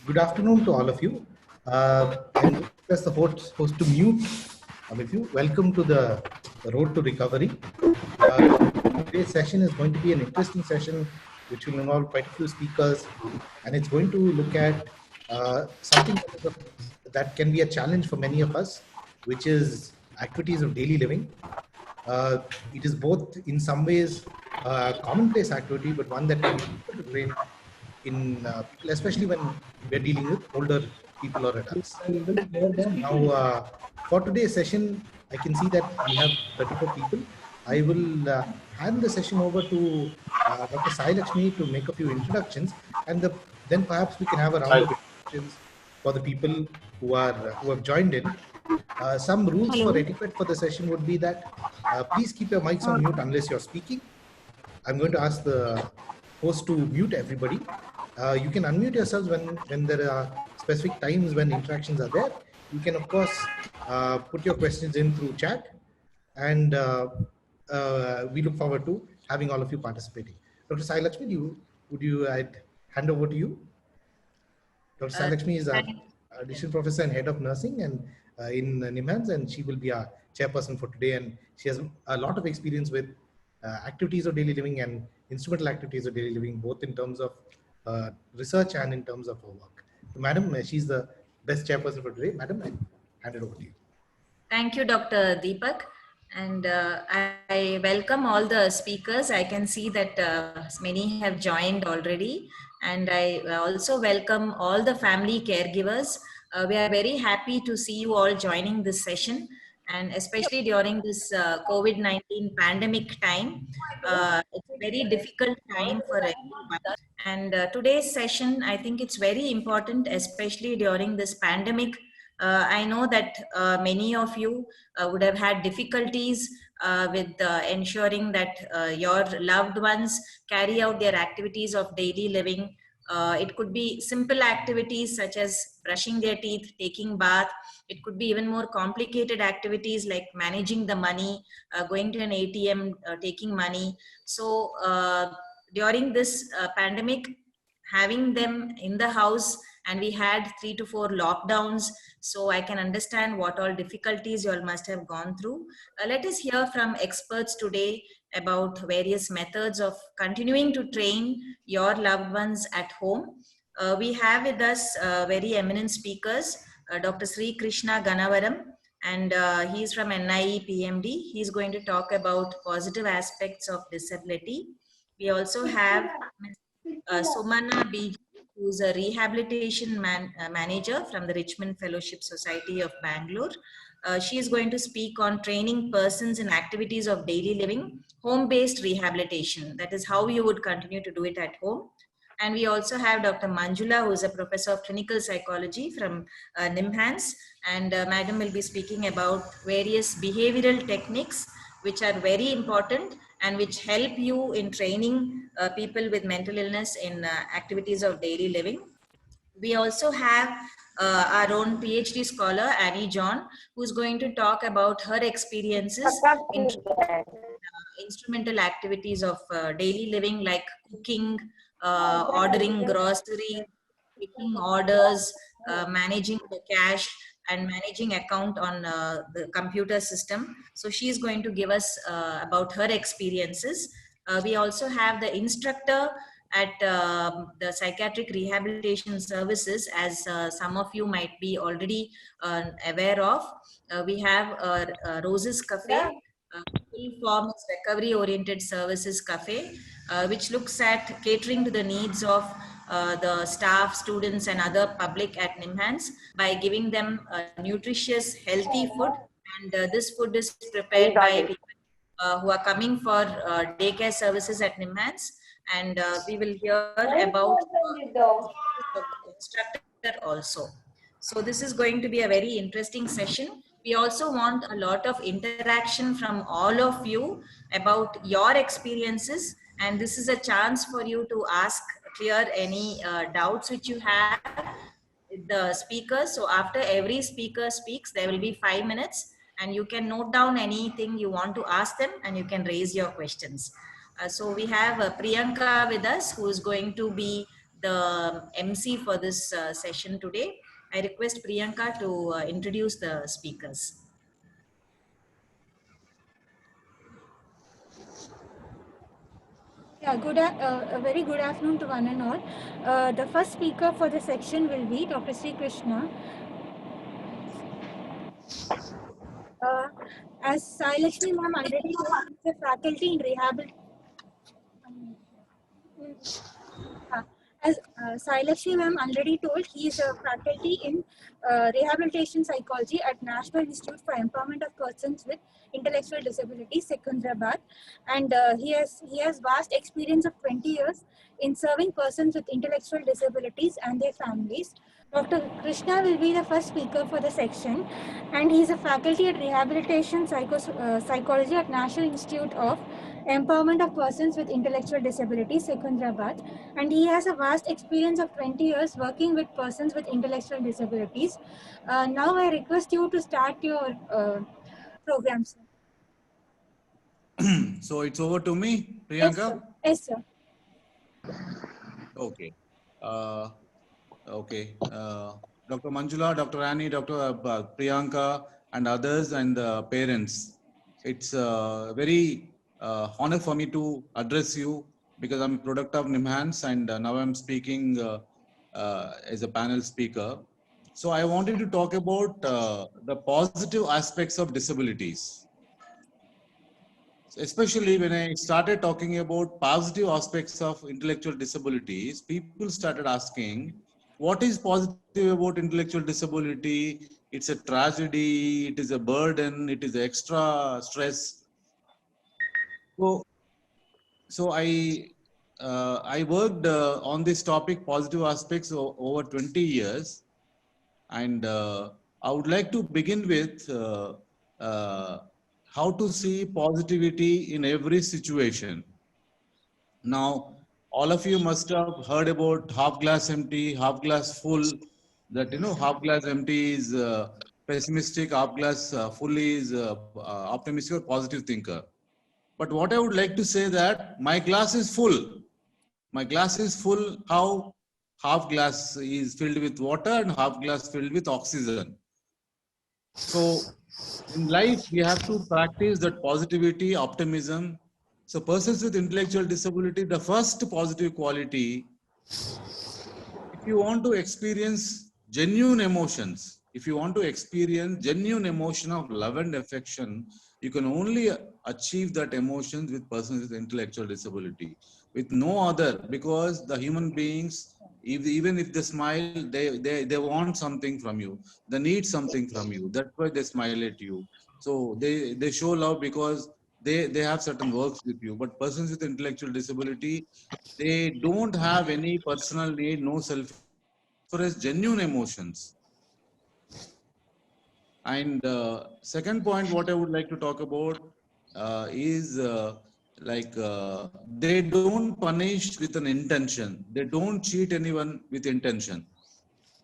Good afternoon to all of you. I'm going to request the host to mute some of you. Welcome to the Road to Recovery. Today's session is going to be an interesting session which will involve quite a few speakers, and it's going to look at something that can be a challenge for many of us, which is activities of daily living. It is both in some ways a commonplace activity, but one that can be difficult to train in people, especially when we're dealing with older people or adults. Now, for today's session, I can see that we have 34 people. I will hand the session over to Dr. Sai Lakshmi to make a few introductions, and then perhaps we can have a round of questions for the people who have joined in. Some rules for etiquette for the session would be that please keep your mics on mute unless you're speaking. I'm going to ask the host to mute everybody. You can unmute yourselves when there are specific times when interactions are there. You can, of course, put your questions in through chat, and we look forward to having all of you participating. Dr. Sai Lakshmi, I'd hand over to you. Dr. Sai Lakshmi is our additional professor and head of nursing and in NIMHANS, and she will be our chairperson for today. And she has a lot of experience with activities of daily living and instrumental activities of daily living, both in terms of research and in terms of her work. So, Madam, she's the best chairperson for today. Madam, I hand it over to you. Thank you, Dr. Deepak. And I welcome all the speakers. I can see that many have joined already. And I also welcome all the family caregivers. We are very happy to see you all joining this session. And especially during this COVID-19 pandemic time, it's a very difficult time for everyone. And today's session, I think it's very important, especially during this pandemic. I know that many of you would have had difficulties with ensuring that your loved ones carry out their activities of daily living. It could be simple activities such as brushing their teeth, taking bath. It could be even more complicated activities like managing the money, going to an ATM, taking money. So during this pandemic, having them in the house, and we had 3 to 4 lockdowns, so I can understand what all difficulties you all must have gone through. Let us hear from experts today about various methods of continuing to train your loved ones at home. We have with us very eminent speakers, Dr. Sri Krishna Ganavaram, and he is from NIE PMD. He is going to talk about positive aspects of disability. We also have Somana BG, who's a rehabilitation manager from the Richmond Fellowship Society of Bangalore. She is going to speak on training persons in activities of daily living, home-based rehabilitation. That is how you would continue to do it at home. And we also have Dr. Manjula, who is a professor of clinical psychology from NIMHANS. And Madam will be speaking about various behavioral techniques which are very important and which help you in training people with mental illness in activities of daily living. We also have our own PhD scholar, Annie John, who's going to talk about her experiences in instrumental activities of daily living like cooking, ordering groceries, taking orders, managing the cash, and managing account on the computer system. So she's going to give us about her experiences. We also have the instructor at the psychiatric rehabilitation services, as some of you might be already aware of. We have Roses Cafe, full form is recovery oriented services cafe, which looks at catering to the needs of the staff, students, and other public at NIMHANS by giving them nutritious, healthy food. And this food is prepared by people who are coming for daycare services at NIMHANS. And we will hear about the instructor also. So this is going to be a very interesting session. We also want a lot of interaction from all of you about your experiences, and this is a chance for you to ask, clear any doubts which you have with the speakers. So after every speaker speaks, there will be 5 minutes, and you can note down anything you want to ask them, and you can raise your questions. So we have Priyanka with us, who is going to be the MC for this session today. I request Priyanka to introduce the speakers. Yeah, a very good afternoon to one and all. The first speaker for the section will be Dr. Sri Krishna. As Sai Lakshmi ma'am already told, she's a faculty in rehabilitation. As Sai Lakshmi ma'am already told, he is a faculty in rehabilitation psychology at National Institute for Empowerment of Persons with Intellectual Disabilities, Secunderabad, and he has vast experience of 20 years in serving persons with intellectual disabilities and their families. Dr. Krishna will be the first speaker for the section, and he is a faculty at Rehabilitation Psychology at National Institute of Empowerment of Persons with Intellectual Disabilities, Secunderabad, and he has a vast experience of 20 years working with persons with intellectual disabilities. Now I request you to start your program, sir. So it's over to me, Yes, Priyanka? sir. Yes, sir. Okay. Okay. Dr. Manjula, Dr. Annie, Dr. Priyanka, and others, and the parents. It's very honor for me to address you because I'm a product of NIMHANS, and now I'm speaking as a panel speaker. So I wanted to talk about the positive aspects of disabilities. Especially when I started talking about positive aspects of intellectual disabilities, people started asking, what is positive about intellectual disability? It's a tragedy, it is a burden, it is extra stress. So I worked on this topic, positive aspects, over 20 years. And I would like to begin with uh, how to see positivity in every situation. Now, all of you must have heard about half glass empty, half glass full. That half glass empty is pessimistic, half glass full is optimistic or positive thinker. But what I would like to say that my glass is full. My glass is full. How? Half glass is filled with water and half glass filled with oxygen. So in life, we have to practice that positivity, optimism. So persons with intellectual disability, the first positive quality, if you want to experience genuine emotions, if you want to experience genuine emotion of love and affection, you can only achieve that emotions with persons with intellectual disability, with no other, because the human beings, even if they smile, they want something from you. They need something from you. That's why they smile at you. So they show love because they have certain works with you. But persons with intellectual disability, they don't have any personal need, no selfish, express genuine emotions. And second point, what I would like to talk about is they don't punish with an intention. They don't cheat anyone with intention.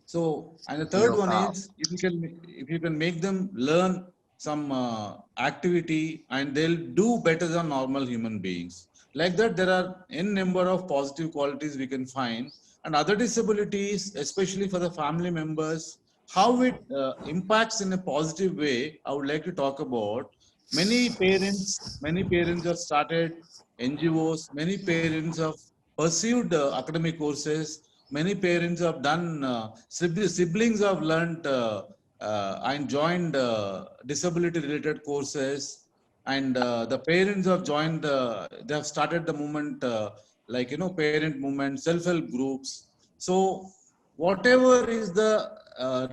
So, and the third one is if you can make them learn some activity, and they'll do better than normal human beings. Like that, there are n number of positive qualities we can find, and other disabilities, especially for the family members, how it impacts in a positive way. I would like to talk about many parents have started NGOs, many parents have pursued academic courses, many parents have done, siblings have learned and joined disability related courses, and the parents have joined, they have started the movement, parent movement, self-help groups. So whatever is the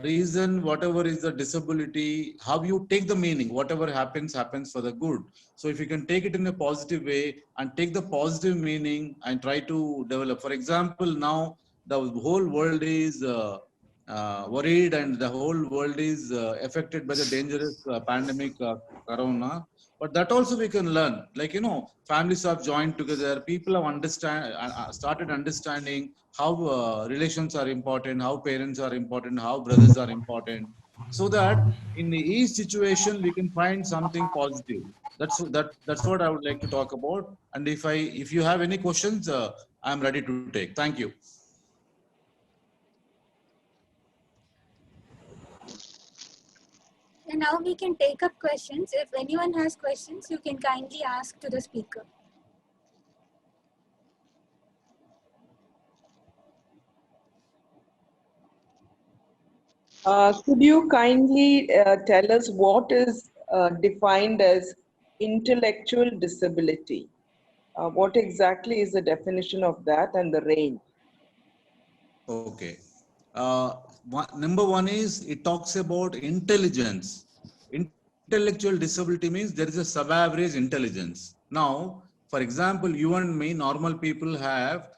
reason, whatever is the disability, how you take the meaning, whatever happens, happens for the good. So if you can take it in a positive way and take the positive meaning and try to develop. For example, now the whole world is worried, and the whole world is affected by the dangerous pandemic, corona. But that also we can learn. Families have joined together. People have started understanding how relations are important, how parents are important, how brothers are important, so that in each situation we can find something positive. That's what I would like to talk about. And if you have any questions, I'm ready to take. Thank you. And now we can take up questions. If anyone has questions, you can kindly ask to the speaker. Could you kindly tell us what is defined as intellectual disability? What exactly is the definition of that and the range? Okay. Number one is it talks about intelligence. Intellectual disability means there is a sub-average intelligence. Now, for example, you and me, normal people have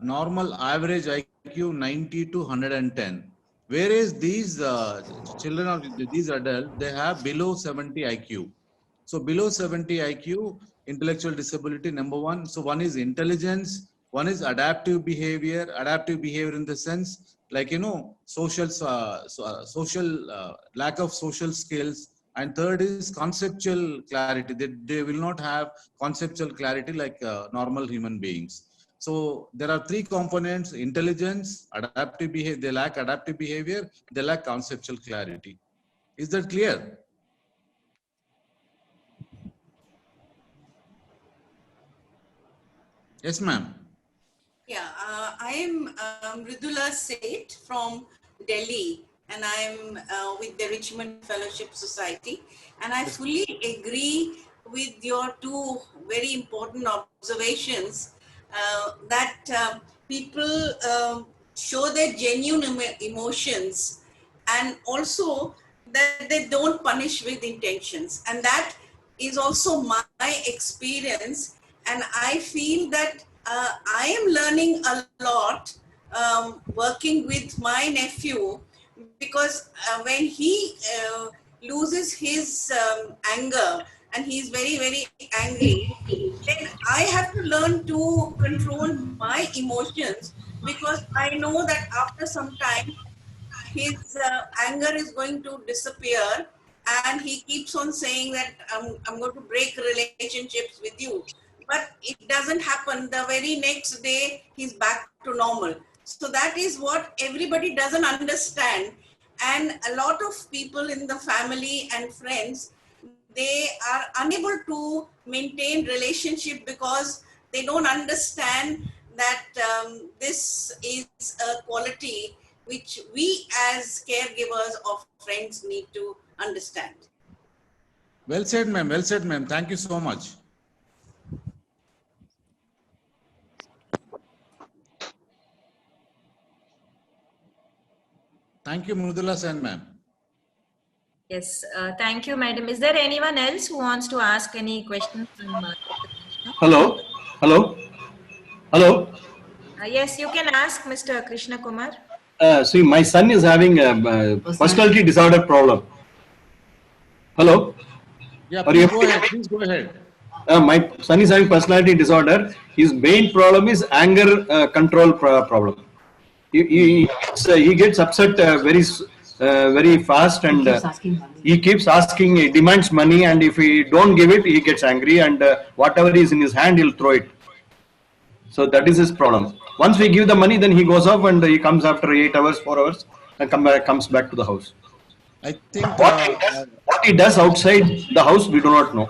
normal average IQ 90 to 110. Whereas these children or these adults, they have below 70 IQ. So below 70 IQ, intellectual disability, number one. So one is intelligence, one is adaptive behavior in the sense like, social, lack of social skills. And third is conceptual clarity. They will not have conceptual clarity like normal human beings. So there are three components: intelligence, adaptive behavior. They lack adaptive behavior. They lack conceptual clarity. Is that clear? Yes, ma'am. Yeah, I am Mridula Seth from Delhi, and I'm with the Richmond Fellowship Society. And I fully agree with your two very important observations that people show their genuine emotions, and also that they don't punish with intentions. And that is also my experience. And I feel that I am learning a lot working with my nephew, because when he loses his anger and he's very, very angry, then I have to learn to control my emotions, because I know that after some time his anger is going to disappear, and he keeps on saying that I'm going to break relationships with you. But it doesn't happen. The very next day, he's back to normal. So that is what everybody doesn't understand. And a lot of people in the family and friends, they are unable to maintain relationship because they don't understand that this is a quality which we as caregivers of friends need to understand. Well said, ma'am. Well said, ma'am. Thank you so much. Thank you, Mridula Sen, ma'am. Yes, thank you, madam. Is there anyone else who wants to ask any questions from Dr. Krishna? Hello, hello, hello. Yes, you can ask Mr. Krishna Kumar. See, my son is having a personality disorder problem. Hello. Yeah, Are please you- go ahead. Please go ahead. My son is having personality disorder. His main problem is anger control problem. He gets upset very fast, and he keeps asking. He demands money, and if he don't give it, he gets angry, and whatever is in his hand, he'll throw it. So that is his problem. Once we give the money, then he goes off and he comes after 8 hours, 4 hours, and comes back to the house. I think What he does outside the house, we do not know.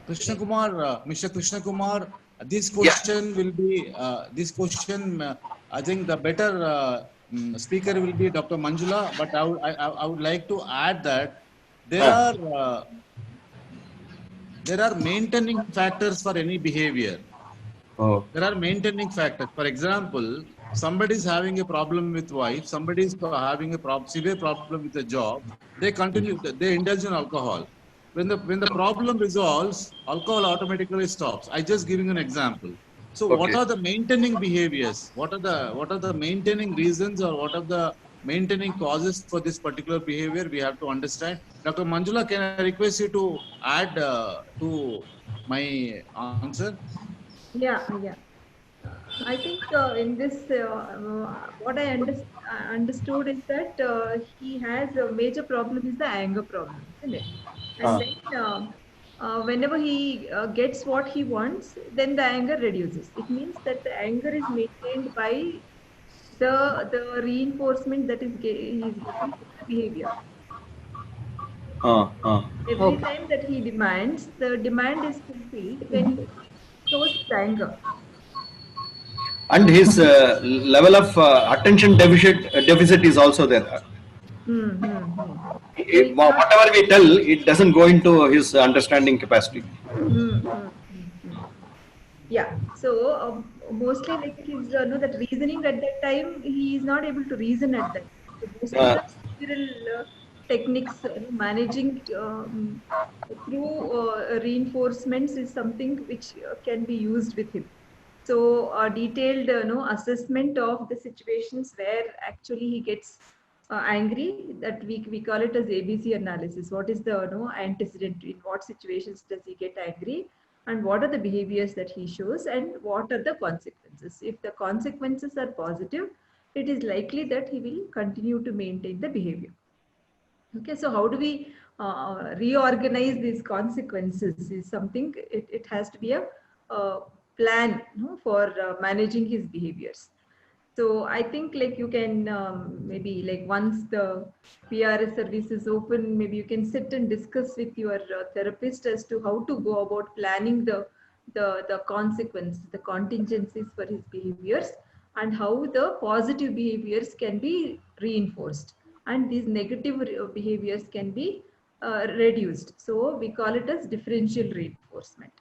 Krishna Kumar, Mr. Krishna Kumar, this question will be, I think the better speaker will be Dr. Manjula, but I would like to add that there are maintaining factors for any behavior. Oh. There are maintaining factors. For example, somebody is having a problem with wife, somebody is having a severe problem with a job, they indulge in alcohol. When the problem resolves, alcohol automatically stops. I just giving an example. So Okay. what are the maintaining behaviors? What are the maintaining reasons, or what are the maintaining causes for this particular behavior? We have to understand. Dr. Manjula, can I request you to add to my answer? Yeah. I think in this, what I understood is that he has a major problem is the anger problem, isn't it? And then whenever he gets what he wants, then the anger reduces. It means that the anger is maintained by the reinforcement that he's getting from the behavior. Every time that he demands, the demand is fulfilled when he shows his anger. And his level of attention deficit is also there. So he cannot. Whatever we tell, it doesn't go into his understanding capacity. Yeah. So mostly like his that reasoning at that time, he is not able to reason at that. So most of the behavioral techniques managing through reinforcements is something which can be used with him. So a detailed assessment of the situations where actually he gets angry, that we call it as ABC analysis. What is the antecedent? In what situations does he get angry? And what are the behaviors that he shows, and what are the consequences? If the consequences are positive, it is likely that he will continue to maintain the behavior. Okay, so how do we reorganize these consequences is something, it has to be a plan for managing his behaviors. So I think like you can maybe like once the PRS service is open, maybe you can sit and discuss with your therapist as to how to go about planning the consequence, the contingencies for his behaviors, and how the positive behaviors can be reinforced and these negative behaviors can be reduced. So we call it as differential reinforcement,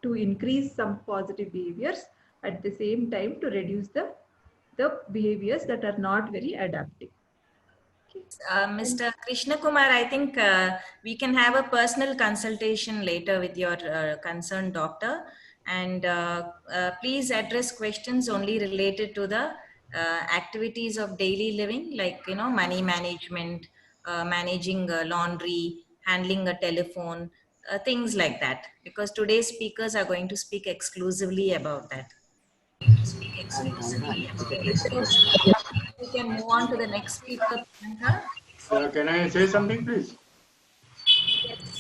to increase some positive behaviors at the same time to reduce the behaviors that are not very adaptive. Mr. Krishna Kumar, I think we can have a personal consultation later with your concerned doctor, and please address questions only related to the activities of daily living, like money management, managing laundry, handling a telephone, things like that, because today's speakers are going to speak exclusively about that. We can move on to the next speaker, Priyanka. Can I say something, please?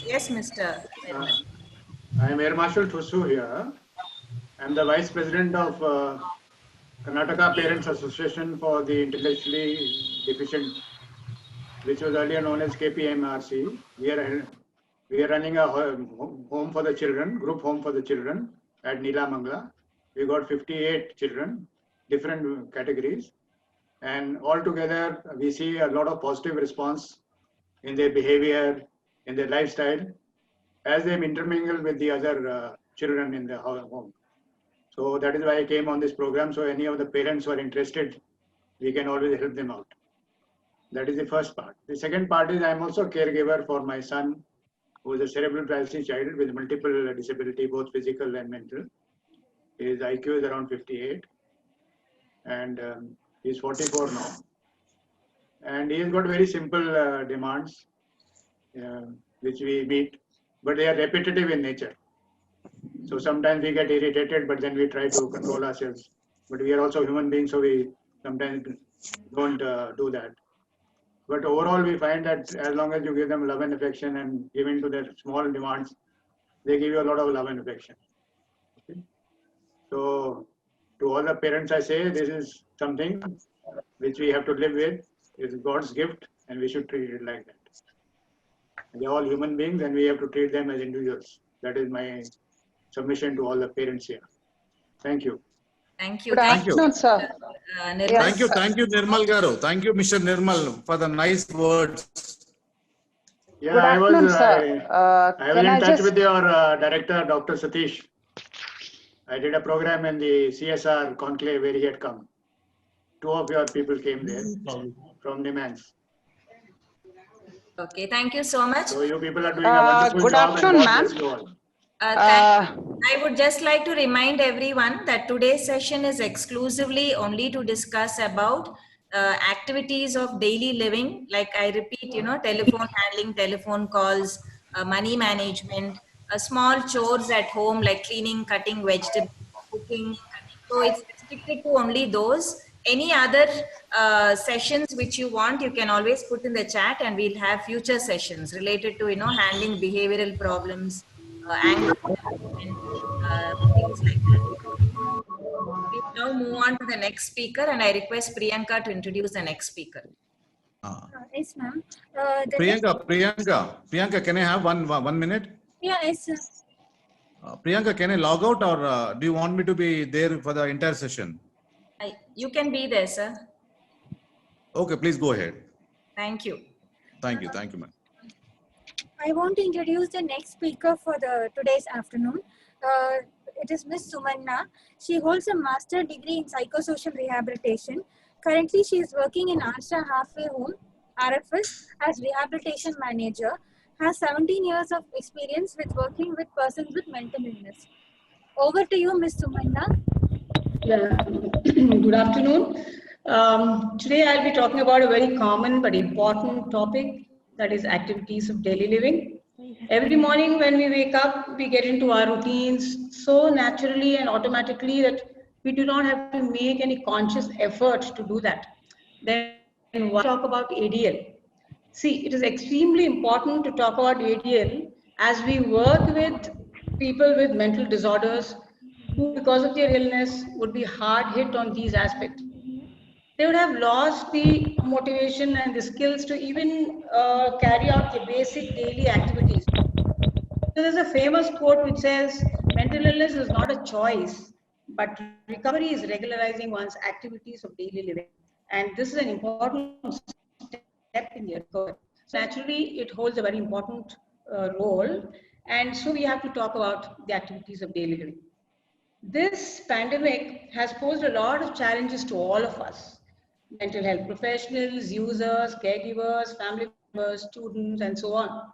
Yes, Mr. I am Air Marshal Thusu here. I am the Vice President of Karnataka Parents Association for the Intellectually Deficient, which was earlier known as KPMRC. We are running a home for the children, group home for the children at Neelamangala. We got 58 children, different categories. And altogether, we see a lot of positive response in their behavior, in their lifestyle, as they intermingle with the other children in the home. So that is why I came on this program. So any of the parents who are interested, we can always help them out. That is the first part. The second part is I'm also a caregiver for my son, who is a cerebral palsy child with multiple disability, both physical and mental. His IQ is around 58. And he's 44 now. And he has got very simple demands, which we meet, but they are repetitive in nature. So sometimes we get irritated, but then we try to control ourselves. But we are also human beings, so we sometimes don't do that. But overall, we find that as long as you give them love and affection and give in to their small demands, they give you a lot of love and affection. Okay? So to all the parents, I say this is something which we have to live with. It's God's gift, and we should treat it like that. And they're all human beings, and we have to treat them as individuals. That is my submission to all the parents here. Thank you. Thank you. Thank you, sir. Thank you, Nirmal Garu. Thank you, Mr. Nirmal, for the nice words. Yeah, Good afternoon, sir. I was in touch with your director, Dr. Satish. I did a program in the CSR conclave where he had come. 2 of your people came there from NIMHANS. Okay, thank you so much. So you people are doing a wonderful good job. afternoon, ma'am. I would just like to remind everyone that today's session is exclusively only to discuss about activities of daily living. Like I repeat, telephone handling, telephone calls, money management, small chores at home like cleaning, cutting vegetables, cooking. So it's restricted to only those. Any other sessions which you want, you can always put in the chat, and we'll have future sessions related to handling behavioral problems, anger, things like that. We now move on to the next speaker, and I request Priyanka to introduce the next speaker. Yes, ma'am. Priyanka, can I have one minute? Yeah, yes, sir. Priyanka, can I log out, or do you want me to be there for the entire session? You can be there, sir. Okay, please go ahead. Thank you. Thank you, ma'am. I want to introduce the next speaker for today's afternoon. It is Miss Sumanna. She holds a master degree in psychosocial rehabilitation. Currently, she is working in Ashra Halfway Home, RFS, as rehabilitation manager. Has 17 years of experience with working with persons with mental illness. Over to you, Miss Sumanna. Yeah. Good afternoon. Today I'll be talking about a very common but important topic, that is activities of daily living. Every morning when we wake up, we get into our routines so naturally and automatically that we do not have to make any conscious effort to do that. Then why talk about ADL? See, it is extremely important to talk about ADL as we work with people with mental disorders who, because of their illness, would be hard hit on these aspects. They would have lost the motivation and the skills to even carry out the basic daily activities. So there's a famous quote which says, mental illness is not a choice, but recovery is regularizing one's activities of daily living. And this is an important step in the recovery. So naturally, it holds a very important role. And so we have to talk about the activities of daily living. This pandemic has posed a lot of challenges to all of us. Mental health professionals, users, caregivers, family members, students, and so on.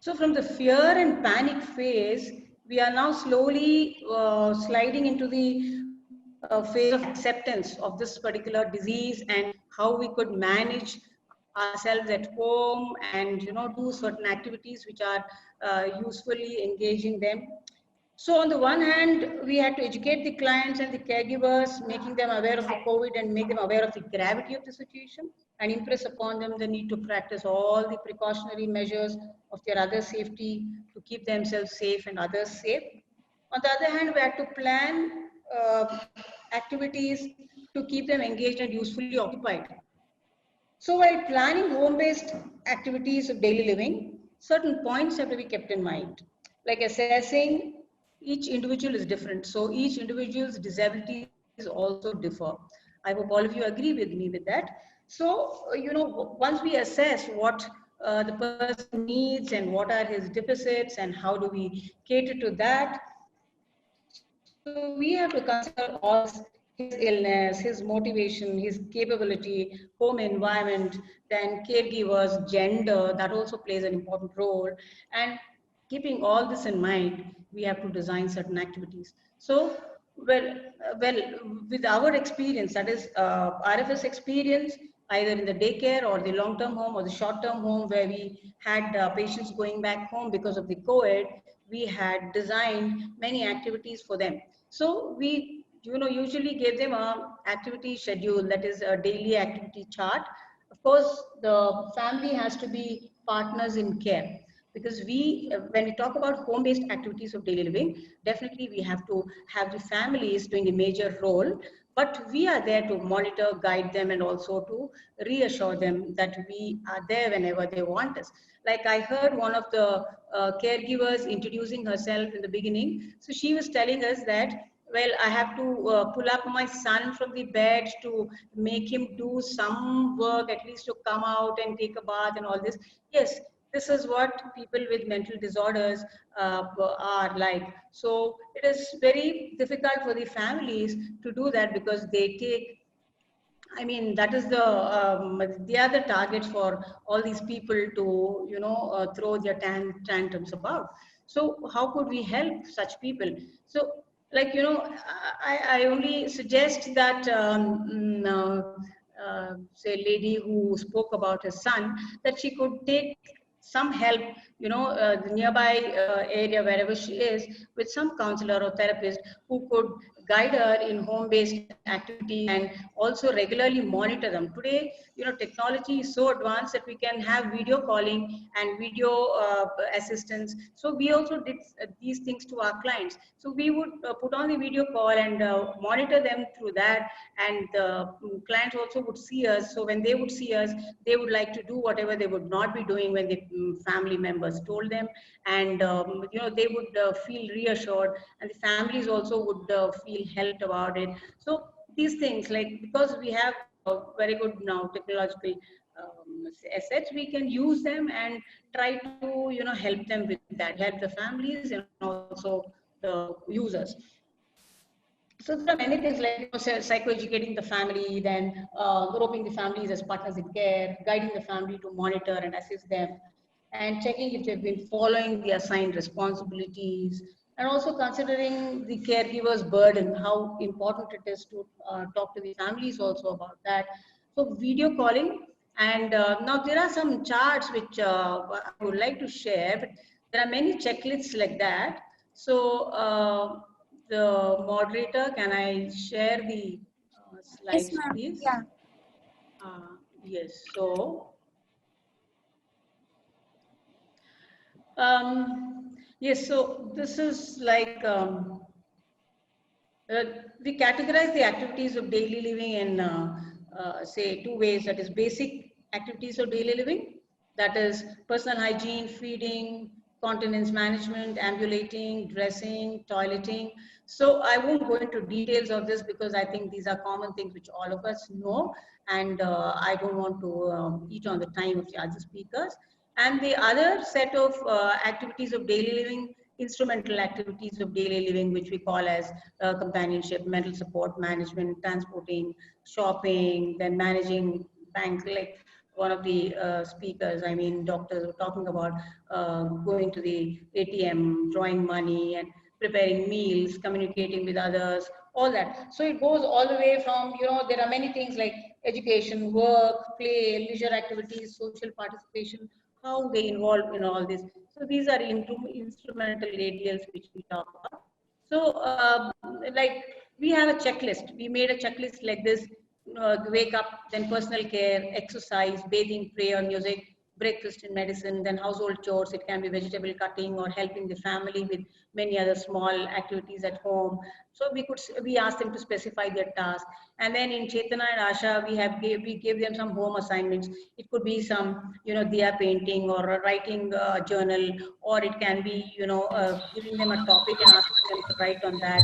So from the fear and panic phase, we are now slowly sliding into the phase of acceptance of this particular disease and how we could manage ourselves at home and do certain activities which are usefully engaging them. So on the one hand, we had to educate the clients and the caregivers, making them aware of the COVID and make them aware of the gravity of the situation and impress upon them the need to practice all the precautionary measures of their other safety to keep themselves safe and others safe. On the other hand, we had to plan activities to keep them engaged and usefully occupied. So while planning home-based activities of daily living, certain points have to be kept in mind, like assessing each individual is different. So each individual's disabilities also differ. I hope all of you agree with me with that. So, once we assess what the person needs and what are his deficits and how do we cater to that, so we have to consider all his illness, his motivation, his capability, home environment, then caregivers, gender, that also plays an important role. And keeping all this in mind, we have to design certain activities. So, well, with our experience, that is RFS experience, either in the daycare or the long-term home or the short-term home where we had patients going back home because of the COVID, we had designed many activities for them. So we, usually gave them a activity schedule, that is a daily activity chart. Of course, the family has to be partners in care, because when we talk about home-based activities of daily living, definitely we have to have the families doing a major role, but we are there to monitor, guide them, and also to reassure them that we are there whenever they want us. Like I heard one of the caregivers introducing herself in the beginning. So she was telling us that, well, I have to pull up my son from the bed to make him do some work, at least to come out and take a bath and all this. Yes, this is what people with mental disorders are like. So it is very difficult for the families to do that, because they take, that is they are the targets for all these people to, throw their tantrums about. So how could we help such people? So, I only suggest that, say, lady who spoke about her son, that she could take some help the nearby area wherever she is with some counselor or therapist who could guide her in home-based activities and also regularly monitor them. Today, technology is so advanced that we can have video calling and video assistance. So we also did these things to our clients. So we would put on the video call and monitor them through that, and the clients also would see us. So when they would see us, they would like to do whatever they would not be doing when the family members told them, and they would feel reassured, and the families also would feel helped about it. So these things, like, because we have very good now technological assets, we can use them and try to help them with that, help the families and also the users. So there are many things like psychoeducating the family, then roping the families as partners in care, guiding the family to monitor and assist them, and checking if they've been following the assigned responsibilities, and also considering the caregiver's burden, how important it is to talk to the families also about that. So video calling, and now there are some charts which I would like to share, but there are many checklists like that. So the moderator, can I share the slides, Yes, ma'am. please? Yeah. Yes, so yes, so this is like we categorize the activities of daily living in say 2 ways. That is basic activities of daily living, that is personal hygiene, feeding, continence management, ambulating, dressing, toileting. So I won't go into details of this because I think these are common things which all of us know, and I don't want to eat on the time of the other speakers. And the other set of activities of daily living, instrumental activities of daily living, which we call as companionship, mental support, management, transporting, shopping, then managing bank, like one of the speakers, I mean doctors, were talking about going to the ATM, drawing money, and preparing meals, communicating with others, all that. So it goes all the way from, there are many things like education, work, play, leisure activities, social participation, how they involve in all this. So these are instrumental ADLs which we talk about. So like we have a checklist. We made a checklist like this: wake up, then personal care, exercise, bathing, prayer, music, breakfast and medicine, then household chores. It can be vegetable cutting or helping the family with many other small activities at home. So we asked them to specify their task. And then in Chetana and Asha, we gave them some home assignments. It could be some, diya painting or writing a journal, or it can be, giving them a topic and asking them to write on that.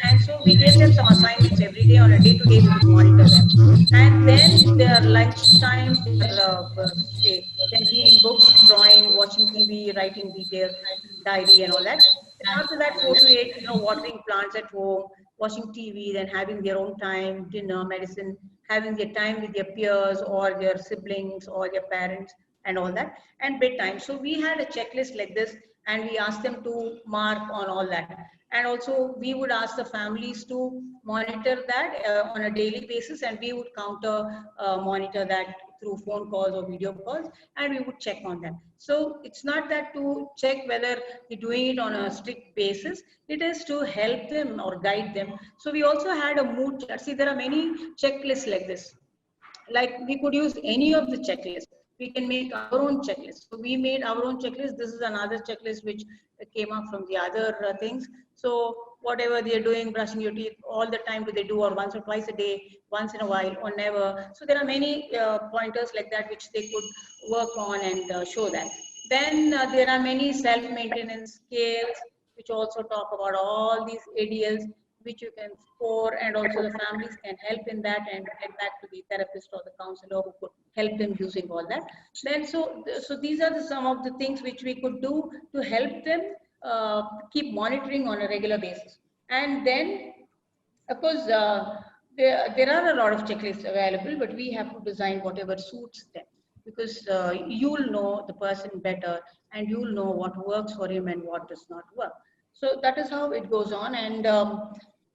And so we gave them some assignments every day. On a day-to-day, we would monitor them. And then their lunchtime, say, then reading books, drawing, watching TV, writing details, diary and all that. And after that, 4 to 8, watering plants at home, watching TV, then having their own time, dinner, medicine, having their time with their peers or their siblings or their parents and all that, and bedtime. So we had a checklist like this, and we asked them to mark on all that. And also we would ask the families to monitor that on a daily basis, and we would monitor that through phone calls or video calls, and we would check on them. So it's not that to check whether they're doing it on a strict basis, it is to help them or guide them. So we also had a mood chart. See, there are many checklists like this. Like we could use any of the checklists. We can make our own checklist. So we made our own checklist. This is another checklist which came up from the other things. So whatever they're doing, brushing your teeth, all the time do they do, or once or twice a day, once in a while, or never. So there are many pointers like that which they could work on and show that. Then there are many self-maintenance scales which also talk about all these ADLs which you can score, and also the families can help in that and get back to the therapist or the counselor who could help them using all that. Then so these are some of the things which we could do to help them keep monitoring on a regular basis. And then of course there are a lot of checklists available, but we have to design whatever suits them, because you'll know the person better and you'll know what works for him and what does not work. So that is how it goes on. And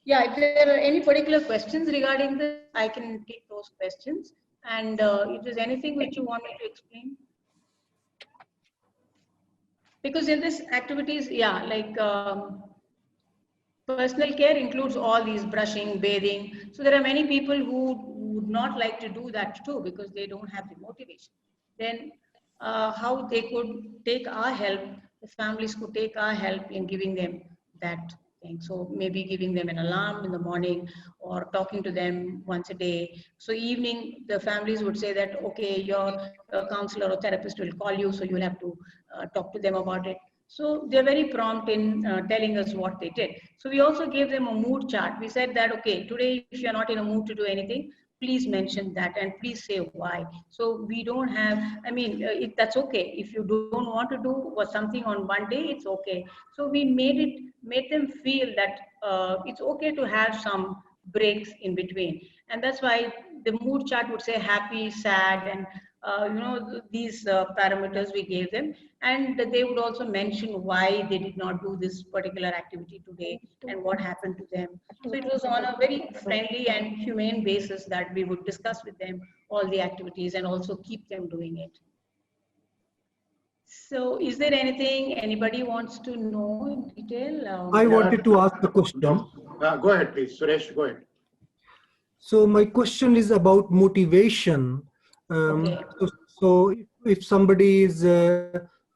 yeah, if there are any particular questions regarding this, I can take those questions. And if there's anything which you want me to explain. Because in this activities, yeah, like personal care includes all these brushing, bathing. So there are many people who would not like to do that too because they don't have the motivation. Then how they could take our help, the families could take our help in giving them that thing. So maybe giving them an alarm in the morning or talking to them once a day. So evening, the families would say that, okay, your counselor or therapist will call you, so you'll have to talk to them about it. So they're very prompt in telling us what they did. So we also gave them a mood chart. We said that, okay, today, if you're not in a mood to do anything, please mention that and please say why. So we don't have, I mean, that's okay. If you don't want to do something on one day, it's okay. So we made them feel that it's okay to have some breaks in between. And that's why the mood chart would say happy, sad, and these parameters we gave them, and they would also mention why they did not do this particular activity today and what happened to them. So it was on a very friendly and humane basis that we would discuss with them all the activities and also keep them doing it. So is there anything anybody wants to know in detail? I wanted to ask a question. Go ahead, please. Suresh, go ahead. So my question is about motivation. Okay. So if somebody is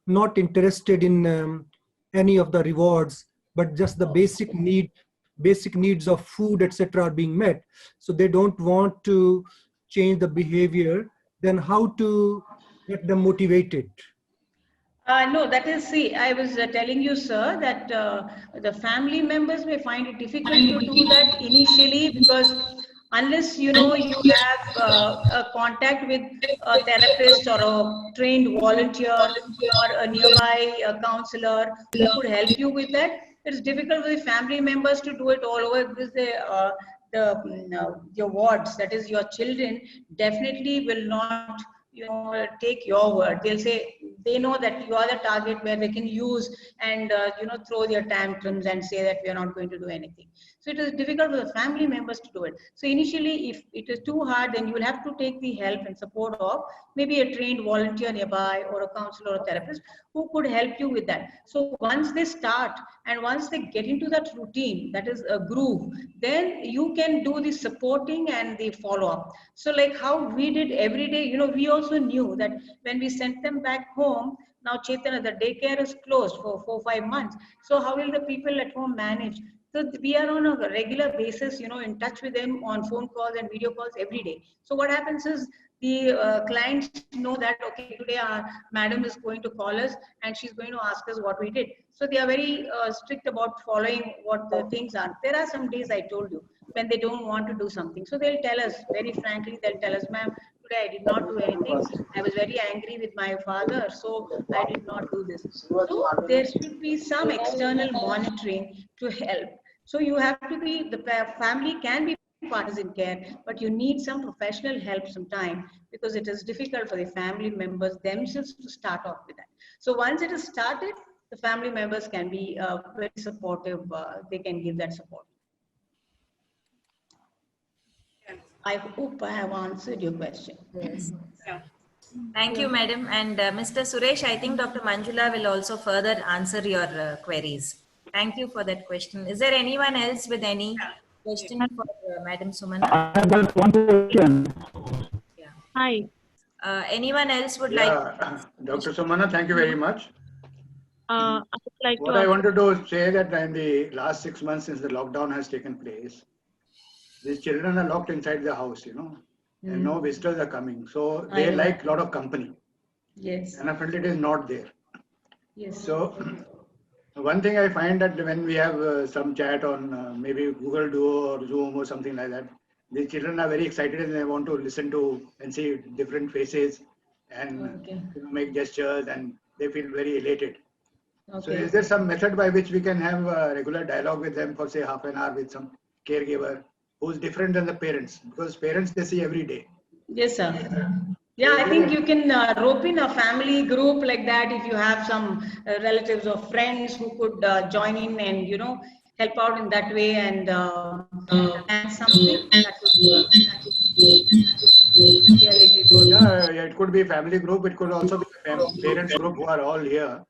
not interested in any of the rewards, but just the basic needs of food, etc., are being met, so they don't want to change the behavior, then how to get them motivated? No, that is, see, I was telling you, sir, that the family members may find it difficult to do that initially because unless you have a contact with a therapist or a trained volunteer or a nearby counselor who could help you with that, it's difficult for the family members to do it all over because your wards, that is your children, definitely will not take your word. They'll say they know that you are the target where they can use and throw their tantrums and say that we are not going to do anything. So it is difficult for the family members to do it. So initially, if it is too hard, then you will have to take the help and support of maybe a trained volunteer nearby or a counselor or therapist who could help you with that. So once they start and once they get into that routine, that is a groove, then you can do the supporting and the follow-up. So like how we did every day, we also knew that when we sent them back home, now Chaitanya, the daycare is closed for 4-5 months. So how will the people at home manage? So we are on a regular basis, in touch with them on phone calls and video calls every day. So what happens is the clients know that, okay, today our madam is going to call us and she's going to ask us what we did. So they are very strict about following what the things are. There are some days, I told you, when they don't want to do something. So they'll tell us, very frankly, they'll tell us, ma'am, today I did not do anything. I was very angry with my father, so I did not do this. So there should be some external monitoring to help. So you have to be, the family can be partners in care, but you need some professional help sometime because it is difficult for the family members themselves to start off with that. So once it is started, the family members can be very supportive. They can give that support. I hope I have answered your question. Yes. Thank you, madam. And Mr. Suresh, I think Dr. Manjula will also further answer your queries. Thank you for that question. Is there anyone else with any question for Madam Sumana? I have got one question. Yeah. Hi. Anyone else would like? Dr. Sumana, thank you very much. I would like What to I wanted to say that in the last 6 months since the lockdown has taken place, these children are locked inside the house, and no visitors are coming. So they like a lot of company. Yes. And I felt it is not there. Yes. So one thing I find that when we have some chat on maybe Google Duo or Zoom or something like that, the children are very excited and they want to listen to and see different faces and make gestures and they feel very elated. Okay. So is there some method by which we can have a regular dialogue with them for say half an hour with some caregiver who's different than the parents? Because parents they see every day. Yes, sir. Yeah, I think you can rope in a family group like that if you have some relatives or friends who could join in and, help out in that way and something that would really be good. Yeah, it could be a family group. It could also be a parents group who are all here.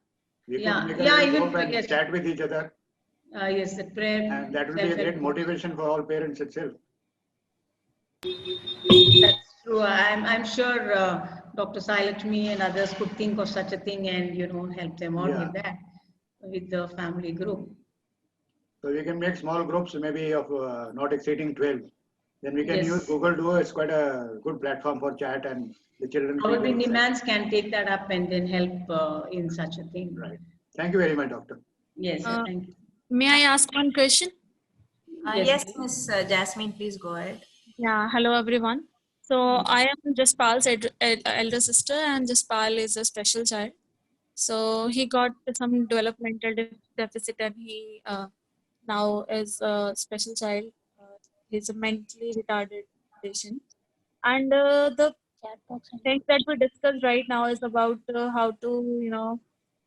We Yeah, could make a yeah, little even group and yes. chat with each other, Yes, the prayer. and that will be a great self-help. motivation for all parents itself. That's true. I'm sure Dr. Sailakshmi and others could think of such a thing and, help them out Yeah. with that, with the family group. So we can make small groups, maybe of not exceeding 12. Then we can Yes. use Google Duo. It's quite a good platform for chat, and the children feel Probably very excited. Nimans can take that up and then help in such a thing. Right. Thank you very much, doctor. Yes, thank you. May I ask one question? Yes, Miss Jasmine, please go ahead. Yeah, hello everyone. So I am Jaspal's elder sister, and Jaspal is a special child. So he got some developmental deficit, and he now is a special child. He's a mentally retarded patient. And the thing that we discussed right now is about how to,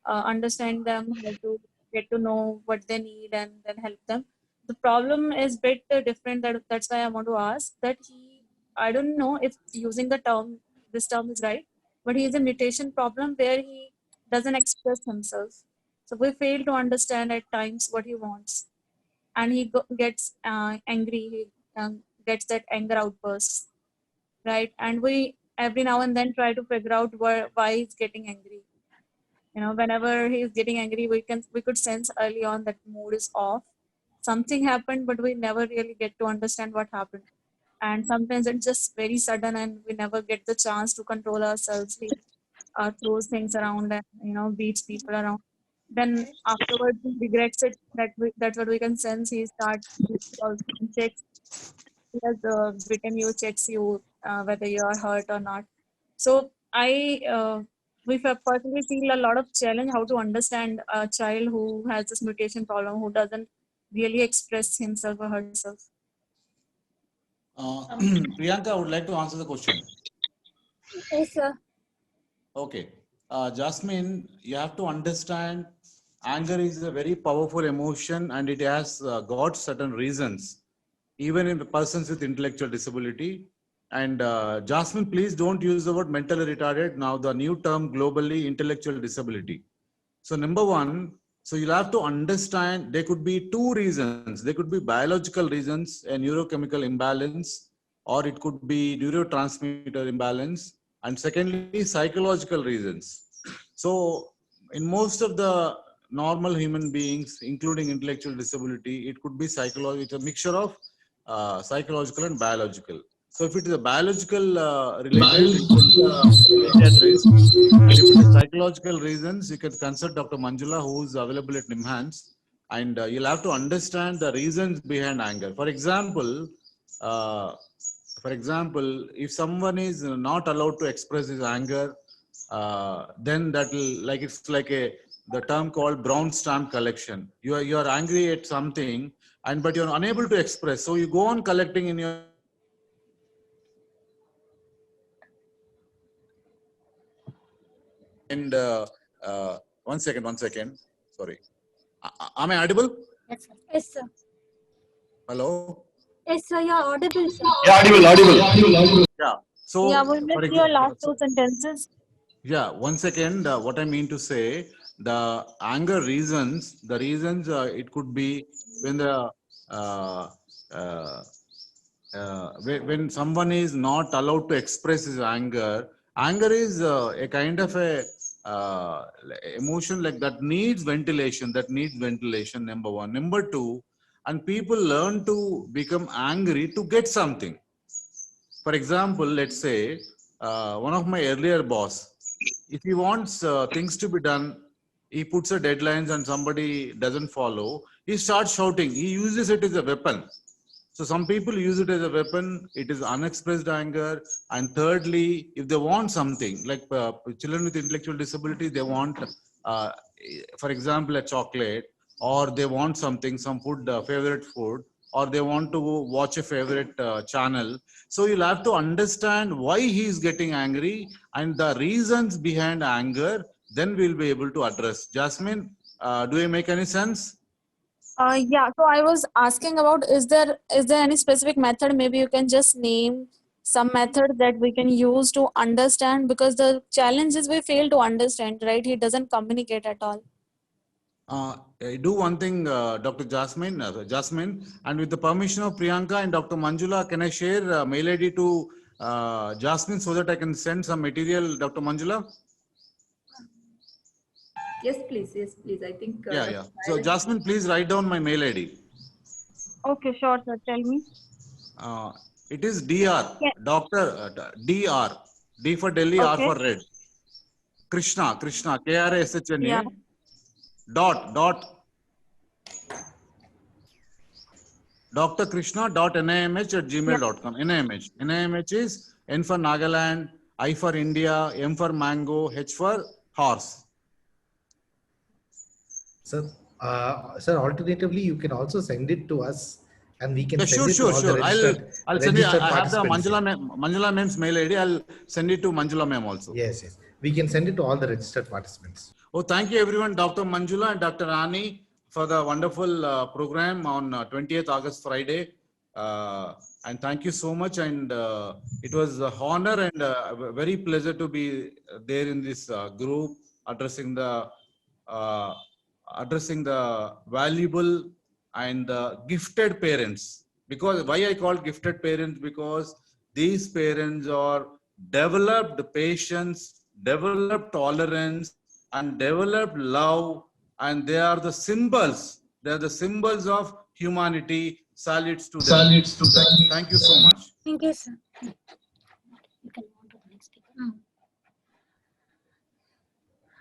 understand them, how to get to know what they need, and then help them. The problem is a bit different. That's why I want to ask that I don't know if using this term is right, but he has a mutation problem where he doesn't express himself. So we fail to understand at times what he wants, and he gets angry. He gets that anger outbursts, right? And we every now and then try to figure out why he's getting angry. Whenever he's getting angry, we could sense early on that mood is off. Something happened, but we never really get to understand what happened. And sometimes it's just very sudden, and we never get the chance to control ourselves. He throws things around and beats people around. Then afterwards he regrets it. That's what we can sense. He starts checks. He has beaten you, checks you whether you are hurt or not. So we personally feel a lot of challenge how to understand a child who has this mutation problem, who doesn't really express himself or herself. Priyanka, I would like to answer the question. Yes, sir. Okay. Jasmine, you have to understand anger is a very powerful emotion, and it has got certain reasons, even in persons with intellectual disability. And Jasmine, please don't use the word mentally retarded. Now the new term globally, intellectual disability. So number one, so you'll have to understand there could be two reasons. There could be biological reasons, a neurochemical imbalance, or it could be neurotransmitter imbalance. And secondly, psychological reasons. So in most of the normal human beings, including intellectual disability, it could be psychological. It's a mixture of psychological and biological. So if it is a biological related, psychiatrist, and if it is psychological reasons, you can consult Dr. Manjula, who is available at NIMHANS, and you'll have to understand the reasons behind anger. For example, if someone is not allowed to express his anger, then that will it's like the term called brown stamp collection. You are angry at something, but you're unable to express, so you go on collecting in your and one second. Sorry, am I audible? Yes, sir. Hello. Yes, sir. You're audible, sir. Yeah, audible. Yeah. So Yeah, we missed your last two sentences. Yeah, one second. What I mean to say, the anger reasons, it could be when when someone is not allowed to express his anger. Anger is a kind of a emotion like that needs ventilation. Number one. Number two, and people learn to become angry to get something. For example, let's say one of my earlier boss, if he wants things to be done, he puts a deadlines and somebody doesn't follow, he starts shouting. He uses it as a weapon. So some people use it as a weapon. It is unexpressed anger. And thirdly, if they want something, like children with intellectual disability, they want, for example, a chocolate, or they want something, some food, favorite food, or they want to watch a favorite channel. So you'll have to understand why he is getting angry and the reasons behind anger. Then we'll be able to address. Jasmine, do I make any sense? Yeah, so I was asking about, is there any specific method? Maybe you can just name some method that we can use to understand, because the challenge is we fail to understand, right? He doesn't communicate at all. Do one thing, Dr. Jasmine, and with the permission of Priyanka and Dr. Manjula, can I share mail ID to Jasmine so that I can send some material, Dr. Manjula? Yes, please. Yes, please. I think. Yeah. So Jasmine, please write down my mail ID. Okay, sure, sir. Tell me. It is Dr. Yeah. Dr. D for Delhi, R Okay. for Red. Krishna, Krishna, Yeah. dot, Dr. Krishna.NIMH@gmail.com. NIMH is N for Nagaland, I for India, M for Mango, H for Horse. Sir, alternatively, you can also send it to us and we can Yeah, send sure. it to all the registered, I'll send it. registered I have the participants. Manjula ma'am's mail ID. I'll send it to Manjula ma'am also. Yes. We can send it to all the registered participants. Oh, thank you everyone, Dr. Manjula and Dr. Rani, for the wonderful program on 20th August, Friday. And thank you so much. And it was an honor and very pleasure to be there in this group, addressing the valuable and gifted parents. Because why I call gifted parents? Because these parents are developed patience, developed tolerance, and developed love, and they are the symbols. They are the symbols of humanity. Salutes to them. Thank you so much. Thank you, sir.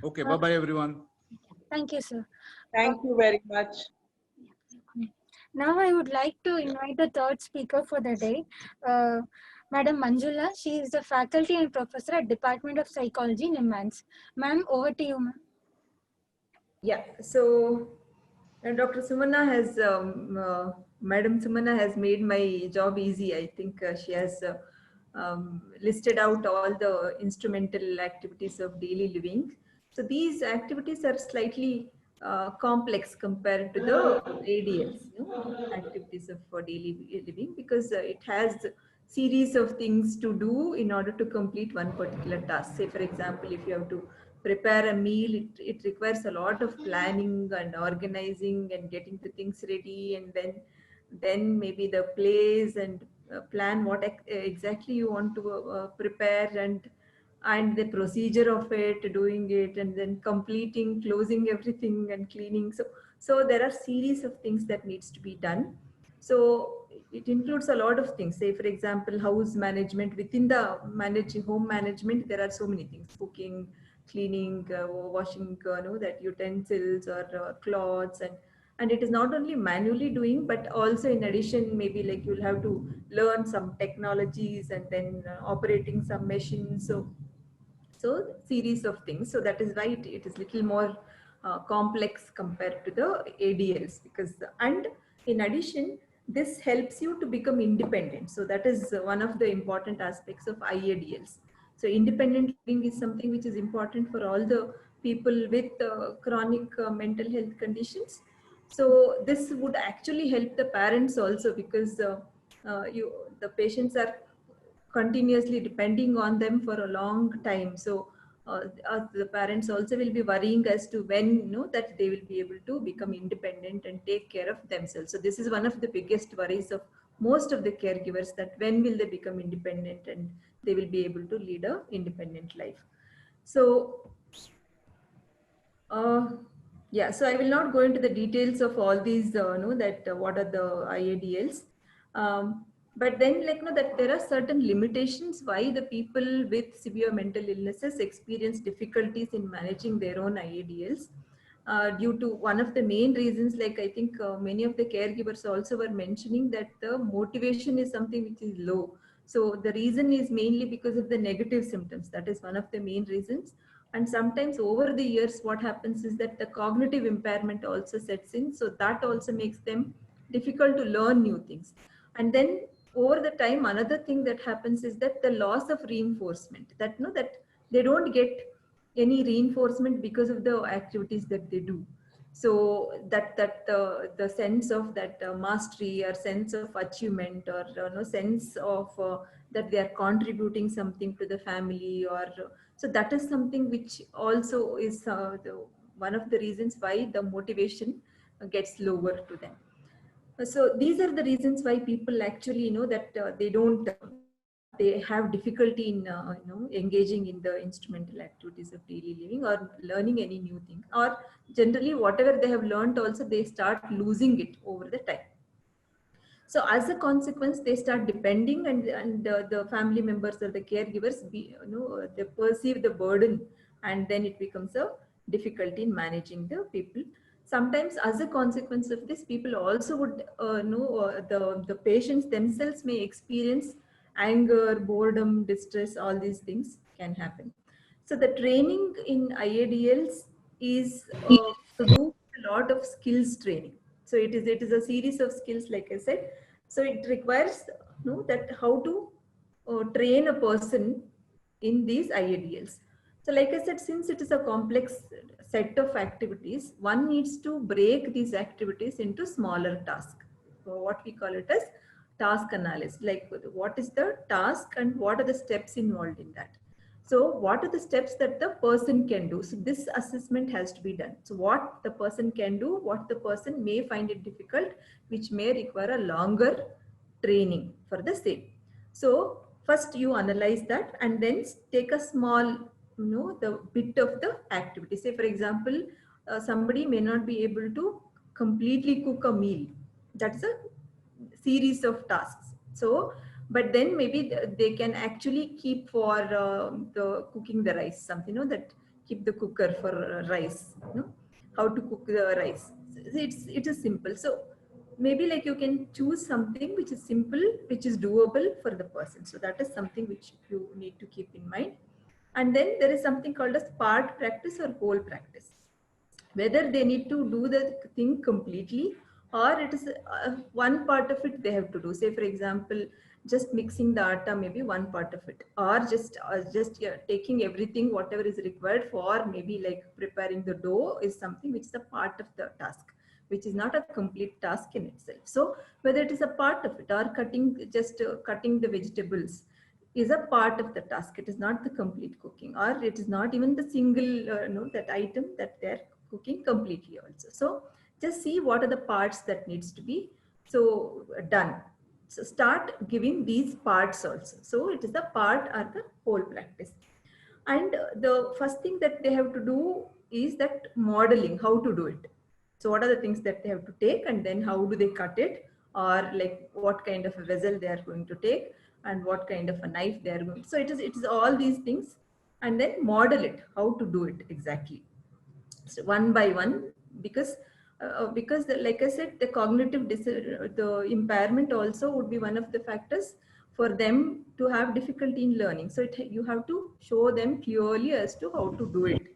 Okay, bye-bye everyone. Thank you, sir. Thank you very much. Now I would like to invite the third speaker for the day, Madam Manjula. She is the faculty and professor at Department of Psychology, NIMHANS. Ma'am, over to you, ma'am. Yeah. So, Dr. Sumana has, Madam Sumana has made my job easy. I think she has listed out all the instrumental activities of daily living. So these activities are slightly complex compared to the ADLs, activities of daily living, because it has series of things to do in order to complete one particular task. Say, for example, if you have to prepare a meal, it requires a lot of planning and organizing and getting the things ready, and then maybe the place and plan what exactly you want to prepare, and the procedure of it, doing it, and then completing, closing everything and cleaning. So there are series of things that needs to be done. So it includes a lot of things. Say, for example, house management. Within the home management, there are so many things: cooking, cleaning, washing, that utensils or clothes, and it is not only manually doing, but also in addition, maybe like you'll have to learn some technologies and then operating some machines. So series of things. So that is why it is little more complex compared to the ADLs, and in addition, this helps you to become independent. So that is one of the important aspects of IADLs. So independent living is something which is important for all the people with chronic mental health conditions. So this would actually help the parents also, because the patients are continuously depending on them for a long time. So the parents also will be worrying as to when that they will be able to become independent and take care of themselves. So this is one of the biggest worries of most of the caregivers, that when will they become independent and they will be able to lead a independent life. So yeah, so I will not go into the details of all these, what are the IADLs. But then that there are certain limitations why the people with severe mental illnesses experience difficulties in managing their own IADLs. Due to one of the main reasons, I think many of the caregivers also were mentioning that the motivation is something which is low. So the reason is mainly because of the negative symptoms. That is one of the main reasons. And sometimes over the years, what happens is that the cognitive impairment also sets in. So that also makes them difficult to learn new things. And then over the time, another thing that happens is that the loss of reinforcement, that they don't get any reinforcement because of the activities that they do. So that the sense of that mastery or sense of achievement or sense of that they are contributing something to the family, or so that is something which also is one of the reasons why the motivation gets lower to them. So these are the reasons why people actually know that they have difficulty in engaging in the instrumental activities of daily living or learning any new thing, or generally whatever they have learned also they start losing it over the time. So as a consequence, they start depending, and the family members or the caregivers, they perceive the burden, and then it becomes a difficulty in managing the people. Sometimes, as a consequence of this, people also would the patients themselves may experience anger, boredom, distress. All these things can happen. So the training in IADLs is to do a lot of skills training. So it is a series of skills, like I said. So it requires that how to train a person in these IADLs. So like I said, since it is a complex set of activities, one needs to break these activities into smaller tasks. So what we call it as task analysis, like what is the task and what are the steps involved in that. So what are the steps that the person can do? So this assessment has to be done. So what the person can do, what the person may find it difficult, which may require a longer training for the same. So first you analyze that and then take a small, the bit of the activity. Say for example, somebody may not be able to completely cook a meal. That's a series of tasks. So but then maybe they can actually keep for the cooking the rice, something that keep the cooker for rice, how to cook the rice. It is simple. So maybe like you can choose something which is simple, which is doable for the person. So that is something which you need to keep in mind. And then there is something called as part practice or whole practice, whether they need to do the thing completely or it is one part of it they have to do. Say for example, just mixing the atta may be one part of it, or just taking everything whatever is required for maybe like preparing the dough is something which is a part of the task, which is not a complete task in itself. So whether it is a part of it or cutting the vegetables is a part of the task, it is not the complete cooking, or it is not even the single that item that they're cooking completely also. So just see what are the parts that needs to be done. So start giving these parts also. So it is the part or the whole practice. And the first thing that they have to do is that modeling, how to do it. So what are the things that they have to take, and then how do they cut it, or like what kind of a vessel they are going to take, and what kind of a knife they are going to. So it is all these things, and then model it, how to do it exactly. So one by one, because like I said, the cognitive the impairment also would be one of the factors for them to have difficulty in learning. So you have to show them clearly as to how to do it.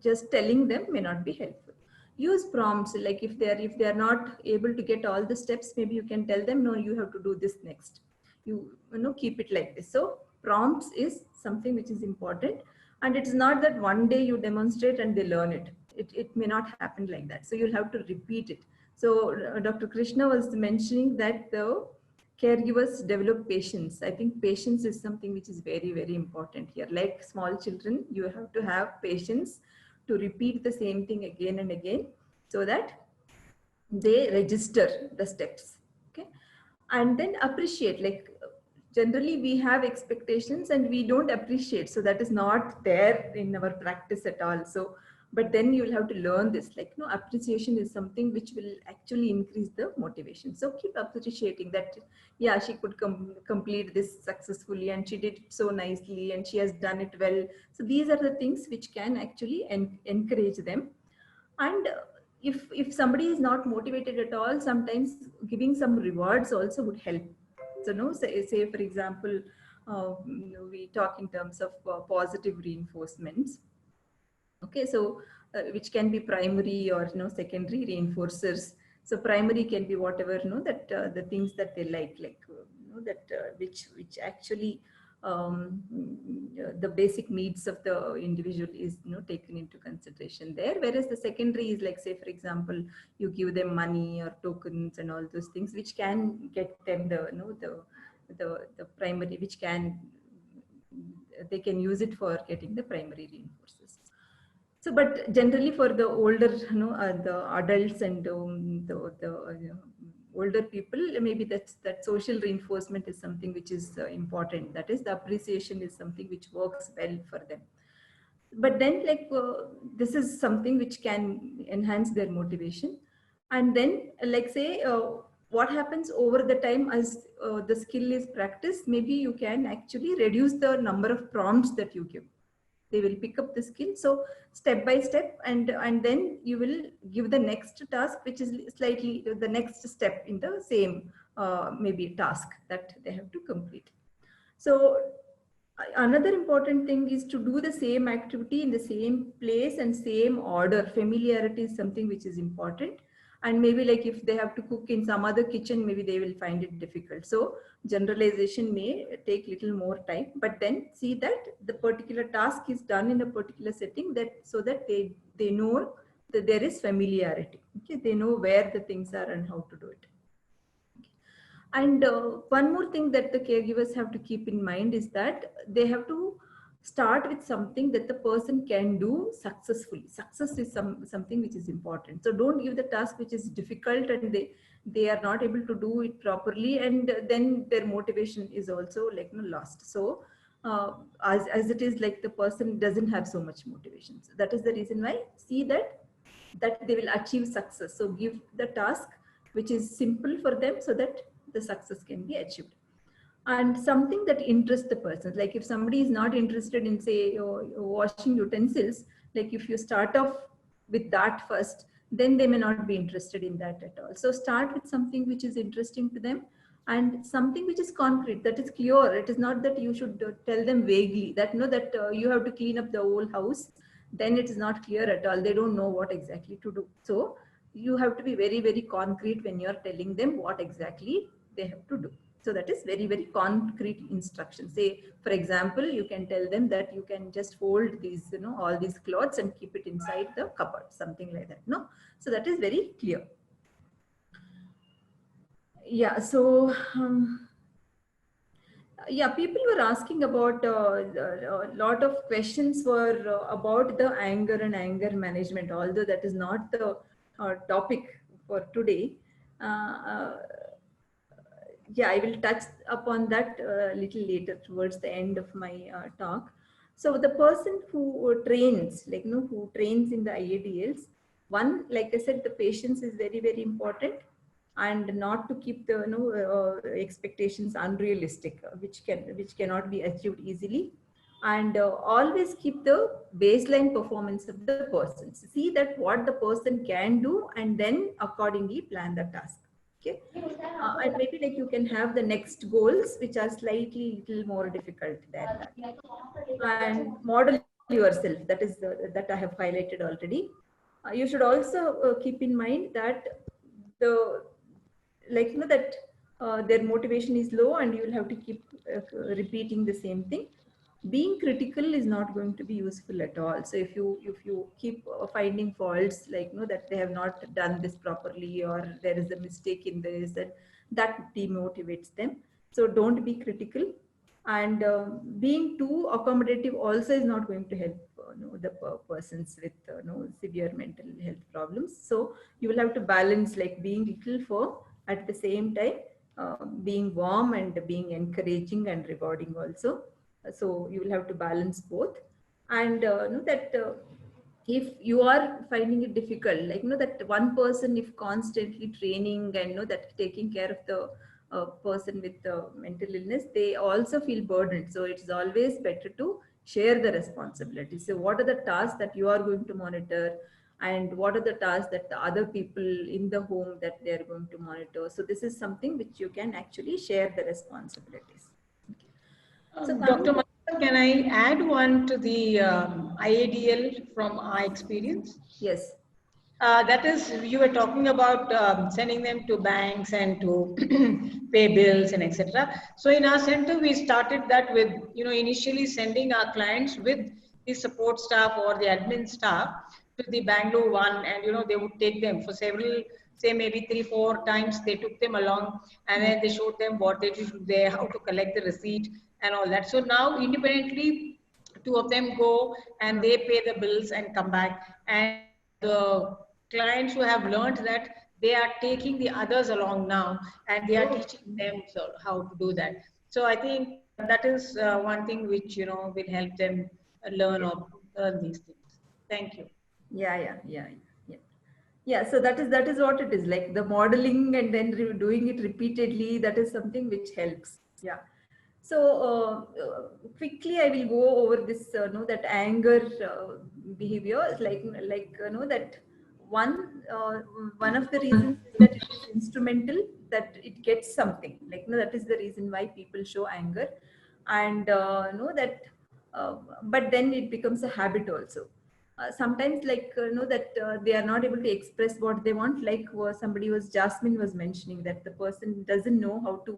Just telling them may not be helpful. Use prompts, like if they are not able to get all the steps, maybe you can tell them, no, you have to do this next. You keep it like this. So prompts is something which is important, and it's not that one day you demonstrate and they learn it. It may not happen like that. So you'll have to repeat it. So Dr. Krishna was mentioning that the caregivers develop patience. I think patience is something which is very, very important here. Like small children, you have to have patience to repeat the same thing again and again so that they register the steps. Okay. And then appreciate, like generally we have expectations and we don't appreciate. So that is not there in our practice at all. So, but then you'll have to learn this, like, appreciation is something which will actually increase the motivation. So keep appreciating that, yeah, she could complete this successfully and she did it so nicely and she has done it well. So these are the things which can actually encourage them. And if somebody is not motivated at all, sometimes giving some rewards also would help. So say for example, we talk in terms of positive reinforcements. Okay, so which can be primary or secondary reinforcers. So primary can be whatever that the things that they like which actually the basic needs of the individual is taken into consideration there. Whereas the secondary is like, say for example, you give them money or tokens and all those things which can get them the primary, which they can use it for getting the primary reinforcers. So, but generally for the older, the adults and the older people, maybe that social reinforcement is something which is important. That is, the appreciation is something which works well for them. But then, like, this is something which can enhance their motivation. And then, like, say, what happens over the time as the skill is practiced, maybe you can actually reduce the number of prompts that you give. They will pick up the skill. So step by step, and then you will give the next task, which is slightly the next step in the same maybe task that they have to complete. So another important thing is to do the same activity in the same place and same order. Familiarity is something which is important. And maybe like if they have to cook in some other kitchen, maybe they will find it difficult. So generalization may take little more time, but then see that the particular task is done in a particular setting, that so that they know that there is familiarity. Okay, they know where the things are and how to do it. And one more thing that the caregivers have to keep in mind is that they have to start with something that the person can do successfully. Success is something which is important. So don't give the task which is difficult and they are not able to do it properly, and then their motivation is also like lost. So as it is, like the person doesn't have so much motivation. So that is the reason why see that they will achieve success. So give the task which is simple for them so that the success can be achieved. And something that interests the person, like if somebody is not interested in, say, washing utensils, like if you start off with that first, then they may not be interested in that at all. So start with something which is interesting to them and something which is concrete, that is clear. It is not that you should tell them vaguely that you have to clean up the whole house. Then it is not clear at all. They don't know what exactly to do. So you have to be very, very concrete when you're telling them what exactly they have to do. So that is very, very concrete instructions. Say, for example, you can tell them that you can just fold these, all these clothes and keep it inside the cupboard, something like that. No, so that is very clear. Yeah. So yeah, people were asking about a lot of questions were about the anger and anger management. Although that is not the topic for today. Yeah, I will touch upon that a little later towards the end of my talk. So the person who trains, who trains in the IADLs, one, like I said, the patience is very, very important, and not to keep the expectations unrealistic, which cannot be achieved easily, and always keep the baseline performance of the person. See that what the person can do, and then accordingly plan the task. Okay, and maybe like you can have the next goals which are slightly little more difficult than that, and model yourself. That is that I have highlighted already. You should also keep in mind that their motivation is low, and you will have to keep repeating the same thing. Being critical is not going to be useful at all. So if you keep finding faults, that they have not done this properly, or there is a mistake in this, that demotivates them. So don't be critical, and being too accommodative also is not going to help the persons with severe mental health problems. So you will have to balance, like being little firm at the same time, being warm and being encouraging and rewarding also. So you will have to balance both, and if you are finding it difficult, that one person, if constantly training and that taking care of the person with mental illness, they also feel burdened. So it's always better to share the responsibility. So what are the tasks that you are going to monitor, and what are the tasks that the other people in the home that they are going to monitor? So this is something which you can actually share the responsibilities. So Dr. Mahika, can I add one to the IADL from our experience? Yes. That is, you were talking about sending them to banks and to pay bills and etc. So in our center, we started that with, initially sending our clients with the support staff or the admin staff to the Bangalore one, and they would take them for several, say maybe 3-4 times. They took them along, and then they showed them what they did there, how to collect the receipt and all that. So now independently two of them go and they pay the bills and come back. And the clients who have learned that, they are taking the others along now and they are teaching them how to do that. So I think that is one thing which, will help them learn these things. Thank you. Yeah. So that is what it is, like the modeling and then doing it repeatedly. That is something which helps. Yeah. So quickly I will go over this. That anger behavior, that one of the reasons is that it is instrumental, that it gets something. That is the reason why people show anger, and but then it becomes a habit also. Sometimes they are not able to express what they want, Jasmine was mentioning, that the person doesn't know how to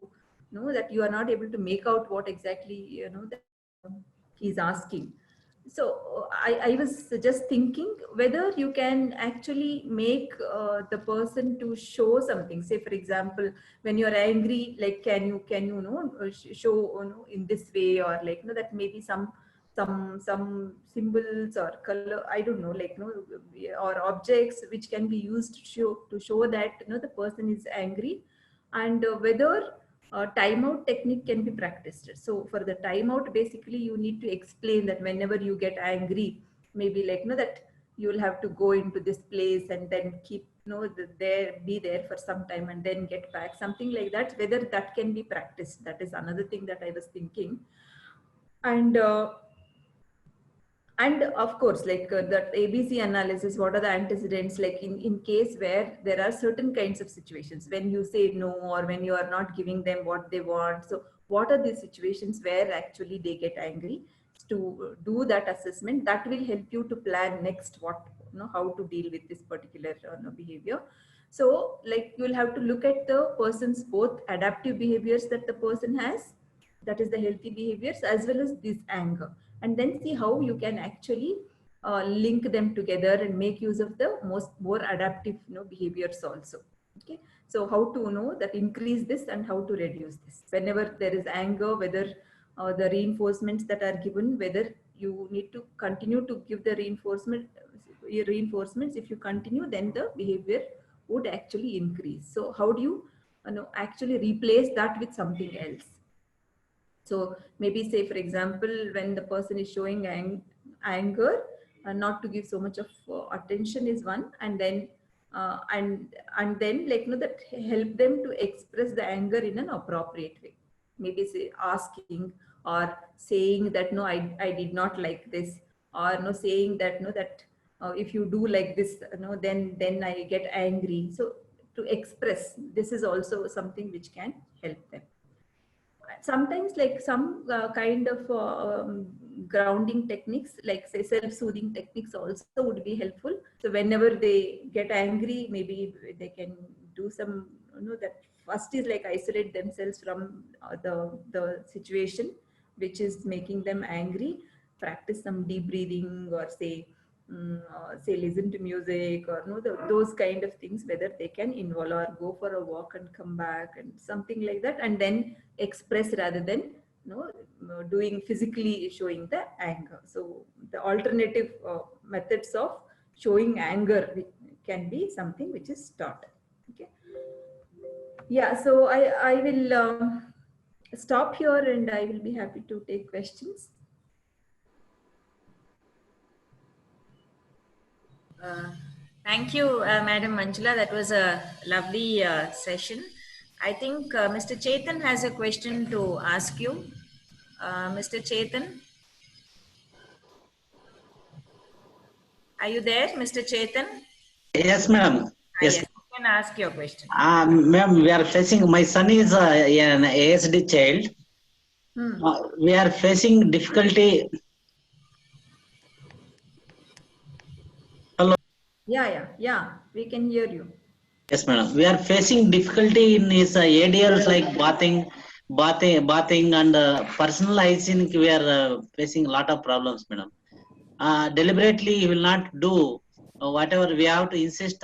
know, that you are not able to make out what exactly that he's asking. So I was just thinking whether you can actually make the person to show something. Say for example, when you're angry, can you show in this way, or that maybe some symbols or color, I don't know, or objects which can be used to show that the person is angry, and whether timeout technique can be practiced. So for the timeout, basically you need to explain that whenever you get angry, maybe that you will have to go into this place and then keep be there for some time and then get back, something like that. Whether that can be practiced, that is another thing that I was thinking. And of course, that ABC analysis, what are the antecedents, in case where there are certain kinds of situations when you say no, or when you are not giving them what they want. So what are the situations where actually they get angry? To do that assessment, that will help you to plan next how to deal with this particular behavior. So you'll have to look at the person's both adaptive behaviors that the person has, that is the healthy behaviors, as well as this anger, and then see how you can actually link them together and make use of the more adaptive behaviors also. Okay, so how to that increase this and how to reduce this whenever there is anger, whether the reinforcements that are given, whether you need to continue to give the reinforcements. If you continue, then the behavior would actually increase. So how do you actually replace that with something else? So maybe say, for example, when the person is showing anger, not to give so much of attention is one, and then and then that help them to express the anger in an appropriate way. Maybe say asking, or saying that no, I did not like this, or no, saying that no, that if you do like this, then I get angry. So to express, this is also something which can help them. Sometimes some kind of grounding techniques, say self-soothing techniques also would be helpful. So whenever they get angry, maybe they can do some, that first is isolate themselves from the situation which is making them angry, practice some deep breathing, or say listen to music, or those kind of things, whether they can involve, or go for a walk and come back and something like that, and then express rather than doing physically showing the anger. So the alternative methods of showing anger can be something which is taught. Okay, yeah, so I will stop here, and I will be happy to take questions. Thank you, Madam Manjula. That was a lovely session. I think Mr. Chetan has a question to ask you. Mr. Chetan? Are you there, Mr. Chetan? Yes, madam. Yes. Yes, you can ask your question. Ma'am, we are facing, my son is an ASD child. We are facing difficulty. Hello. Yeah, we can hear you. Yes, madam. We are facing difficulty in his ADLs, like bathing and personal hygiene. We are facing a lot of problems, madam. Deliberately, he will not do whatever we have to insist.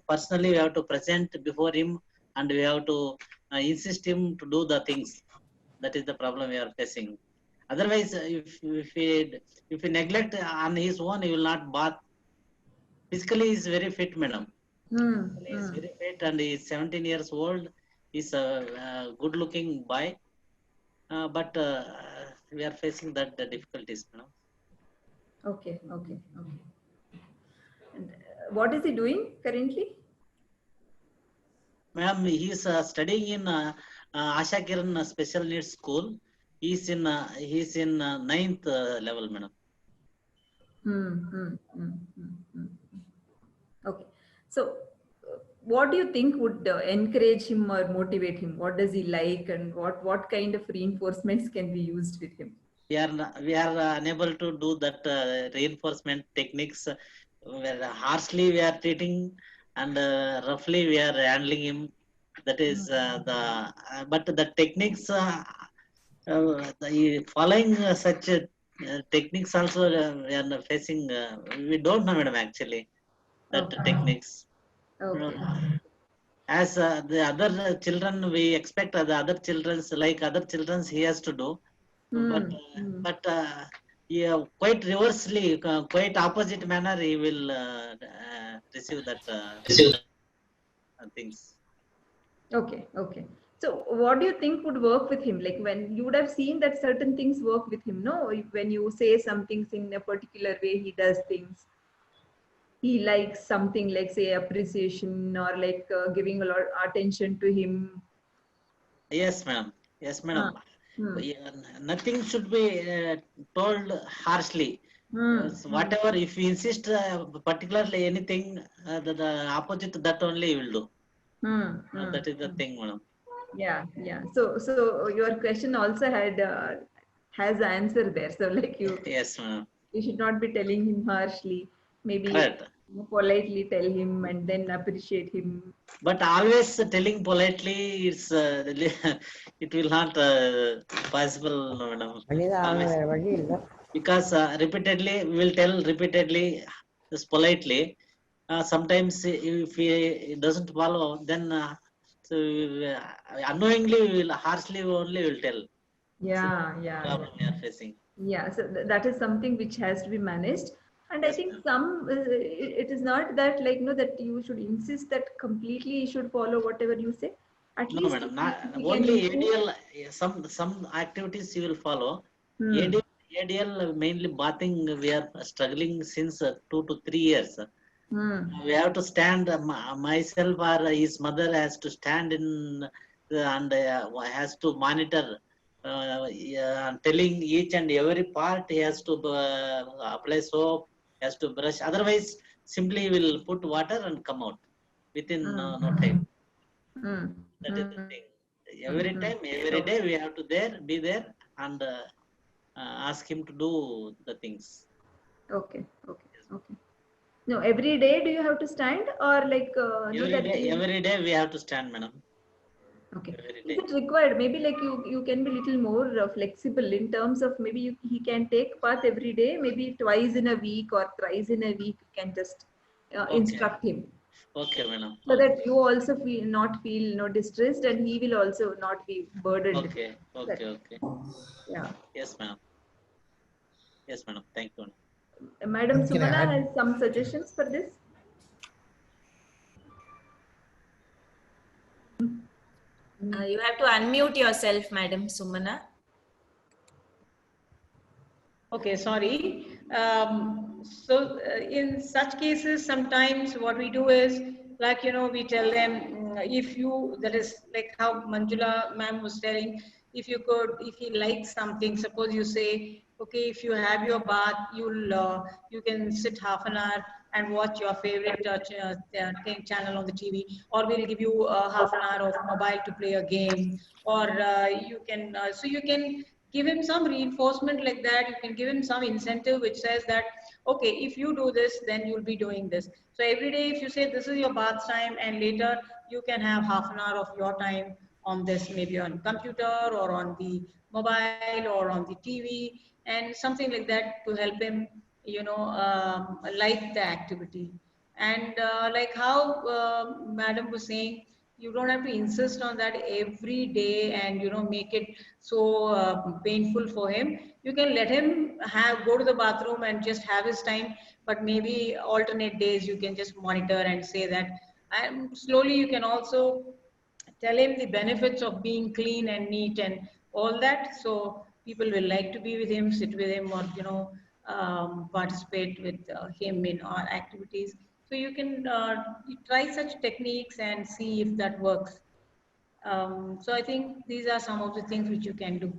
Personally, we have to present before him, and we have to insist him to do the things. That is the problem we are facing. Otherwise, if he neglect on his own, he will not bath. Physically, he is very fit, madam. He is very fit, and he is 17 years old. He's a good-looking boy, but we are facing that the difficulties, madam. Okay. And what is he doing currently? Ma'am, he is studying in Asha Kiran Special Needs School. He's in 9th level, madam. Okay. So, what do you think would encourage him or motivate him? What does he like, and what kind of reinforcements can be used with him? We are unable to do that reinforcement techniques. Where harshly we are treating, and roughly we are handling him. That is but the techniques following such techniques also we are facing. We don't know, madam, actually that techniques. Okay. As the other children, we expect the other children's like other children's he has to do, but yeah, quite reversely, quite opposite manner he will receive that things. Okay. So, what do you think would work with him? Like, when you would have seen that certain things work with him, no? When you say some things in a particular way, he does things. He likes something like, say, appreciation, or like giving a lot of attention to him. Yes, madam. Yeah, nothing should be told harshly. So whatever, if you insist particularly anything, the opposite that only he will do. That is the thing, madam. Yeah. So your question also has an answer there. So like Yes, madam. You should not be telling him harshly. Maybe Right. politely tell him and then appreciate him. But always telling politely, it's it will not possible, no, madam. Always. Because repeatedly, we will tell repeatedly, just politely. Sometimes if he doesn't follow, then unknowingly we will harshly only will tell. Yeah. Problem we are facing. Yeah, so that is something which has to be managed. And I think it is not that like that you should insist that completely you should follow whatever you say. At No, least madam. he can Only improve. ADL. Some activities you will follow. Hmm. ADL mainly bathing. We are struggling since 2 to 3 years. We have to stand. Myself or his mother has to stand in and has to monitor. Telling each and every part he has to apply soap, has to brush. Otherwise, simply will put water and come out within no time. That is the thing. Every time, every day, we have to be there, and ask him to do the things. Okay. No, every day do you have to stand, or like Every day we have to stand, madam. Okay. Is it required? Maybe like you can be little more flexible in terms of maybe he can take part every day, maybe twice in a week or thrice in a week. You can just instruct him. Okay, madam. So that you also not feel distressed, and he will also not be burdened. Okay. Yeah. Yes, madam. Thank you, madam. Madam Sumana has some suggestions for this. You have to unmute yourself, Madam Sumana. Okay, sorry. In such cases, sometimes what we do is, like, we tell them, that is like how Manjula ma'am was telling, if he likes something, suppose you say, okay, if you have your bath, you can sit half an hour and watch your favorite channel on the TV, or we'll give you half an hour of mobile to play a game, or you can give him some reinforcement like that. You can give him some incentive which says that, okay, if you do this, then you'll be doing this. So every day, if you say this is your bath time, and later you can have half an hour of your time on this, maybe on computer or on the mobile or on the TV, and something like that to help him, like the activity. And like how Madam was saying, You don't have to insist on that every day and, you know, make it so painful for him. You can let him go to the bathroom and just have his time, but maybe alternate days you can just monitor and say that. And slowly you can also tell him the benefits of being clean and neat and all that. So people will like to be with him, sit with him, or, you know, participate with him in our activities. So you can try such techniques and see if that works. So I think these are some of the things which you can do.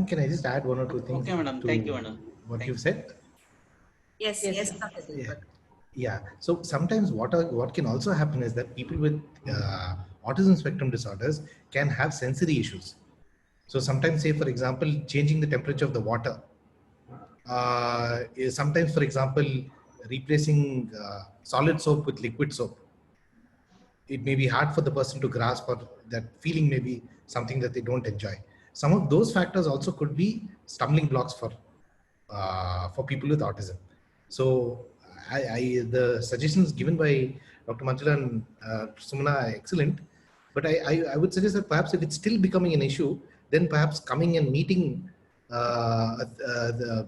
Can I just add one or two things Okay, madam. to Thank you, madam. what you've said? Yes, Yes, yes, sir. Dr. Deepak. Yeah. So sometimes what can also happen is that people with autism spectrum disorders can have sensory issues. So sometimes, say for example, changing the temperature of the water. Sometimes, for example, replacing solid soap with liquid soap. It may be hard for the person to grasp, or that feeling may be something that they don't enjoy. Some of those factors also could be stumbling blocks for people with autism. So the suggestions given by Dr. Manjula and Sumana are excellent, but I would suggest that perhaps if it's still becoming an issue, then perhaps coming and meeting the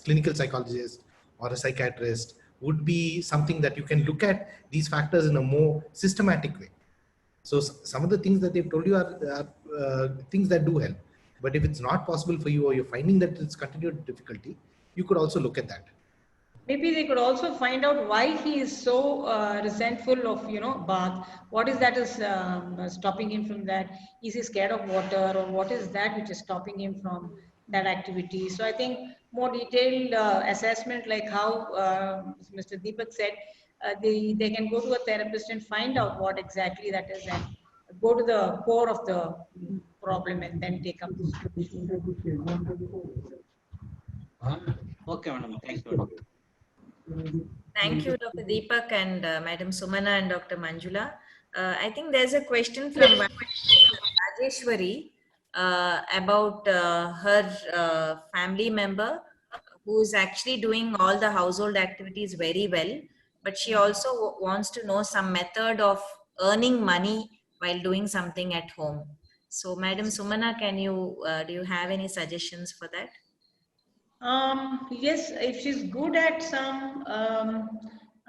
clinical psychologist or a psychiatrist would be something that you can look at these factors in a more systematic way. So some of the things that they've told you are things that do help. But if it's not possible for you, or you're finding that it's continued difficulty, you could also look at that. Maybe they could also find out why he is so resentful of, you know, bath. What is that is stopping him from that? Is he scared of water, or what is that which is stopping him from that activity? So I think more detailed assessment, like how Mr. Deepak said, they can go to a therapist and find out what exactly that is, and go to the core of the problem and then take up the solution. Okay, madam. Thank you. Thank you, Dr. Deepak and Madam Sumana and Dr. Manjula. I think there's a question from Rajeshwari about her family member who's actually doing all the household activities very well, but she also wants to know some method of earning money while doing something at home. So, Madam Sumana, can you do you have any suggestions for that? Yes, if she's good at some,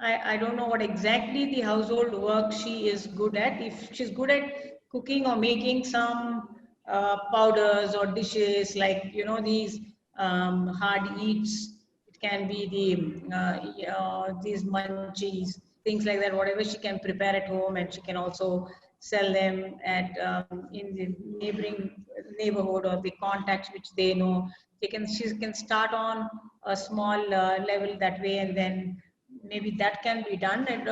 I don't know what exactly the household work she is good at. If she's good at cooking or making some powders or dishes, like, you know, these hard eats, it can be these munchies, things like that, whatever she can prepare at home, and she can also sell them at in the neighborhood or the contacts which they know. She can start on a small level that way, and then maybe that can be done. And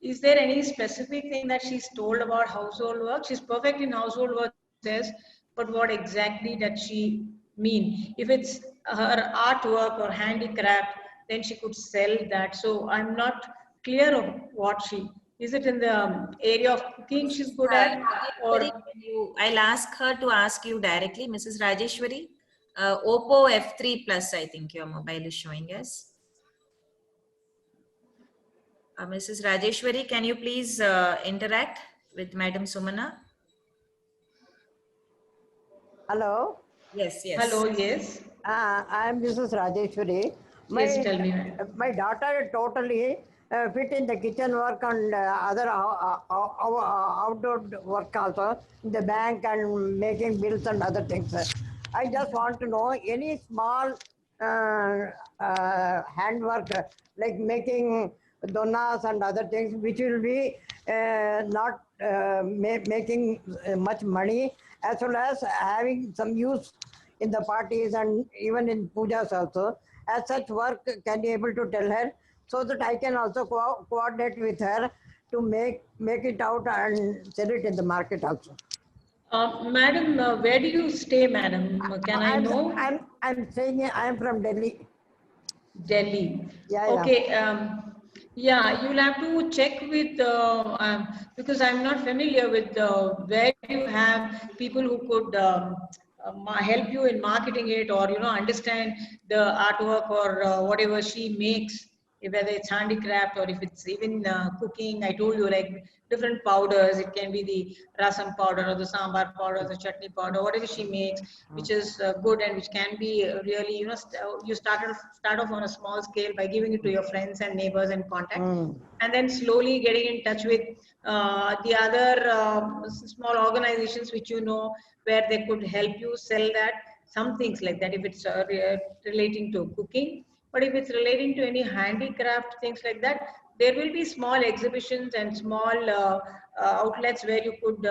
is there any specific thing that she's told about household work? She's perfect in household work, says, but what exactly does she mean? If it's her artwork or handicraft, then she could sell that. So I'm not clear of what she is. It in the area of cooking she's good at, or I'll ask her to ask you directly, Mrs. Rajeshwari. Oppo F3 Plus, I think your mobile is showing us. Mrs. Rajeshwari, can you please interact with Madam Sumana? Hello. Yes, yes. Hello, yes. I am Mrs. Rajeshwari. Yes, tell me. My daughter totally fit in the kitchen work and other outdoor work also, in the bank and making bills and other things. I just want to know any small handwork, like making donas and other things, which will be not making much money, as well as having some use in the parties and even in pujas also. As such work, can you able to tell her, so that I can also coordinate with her to make it out and sell it in the market also. Madam, where do you stay, madam? Can I know? I'm saying I'm from Delhi. Delhi. Yeah. Okay. Yeah, you'll have to check with because I'm not familiar with where you have people who could help you in marketing it, or, you know, understand the artwork or whatever she makes. whether it's handicraft or if it's even cooking. I told you, like different powders. It can be the rasam powder or the sambar powder, or the chutney powder, whatever she makes, which is good and which can be really, you start off on a small scale by giving it to your friends and neighbors and contacts, and then slowly getting in touch with the other small organizations which where they could help you sell that, some things like that, if it's relating to cooking. But if it's relating to any handicraft, things like that, there will be small exhibitions and small outlets where you could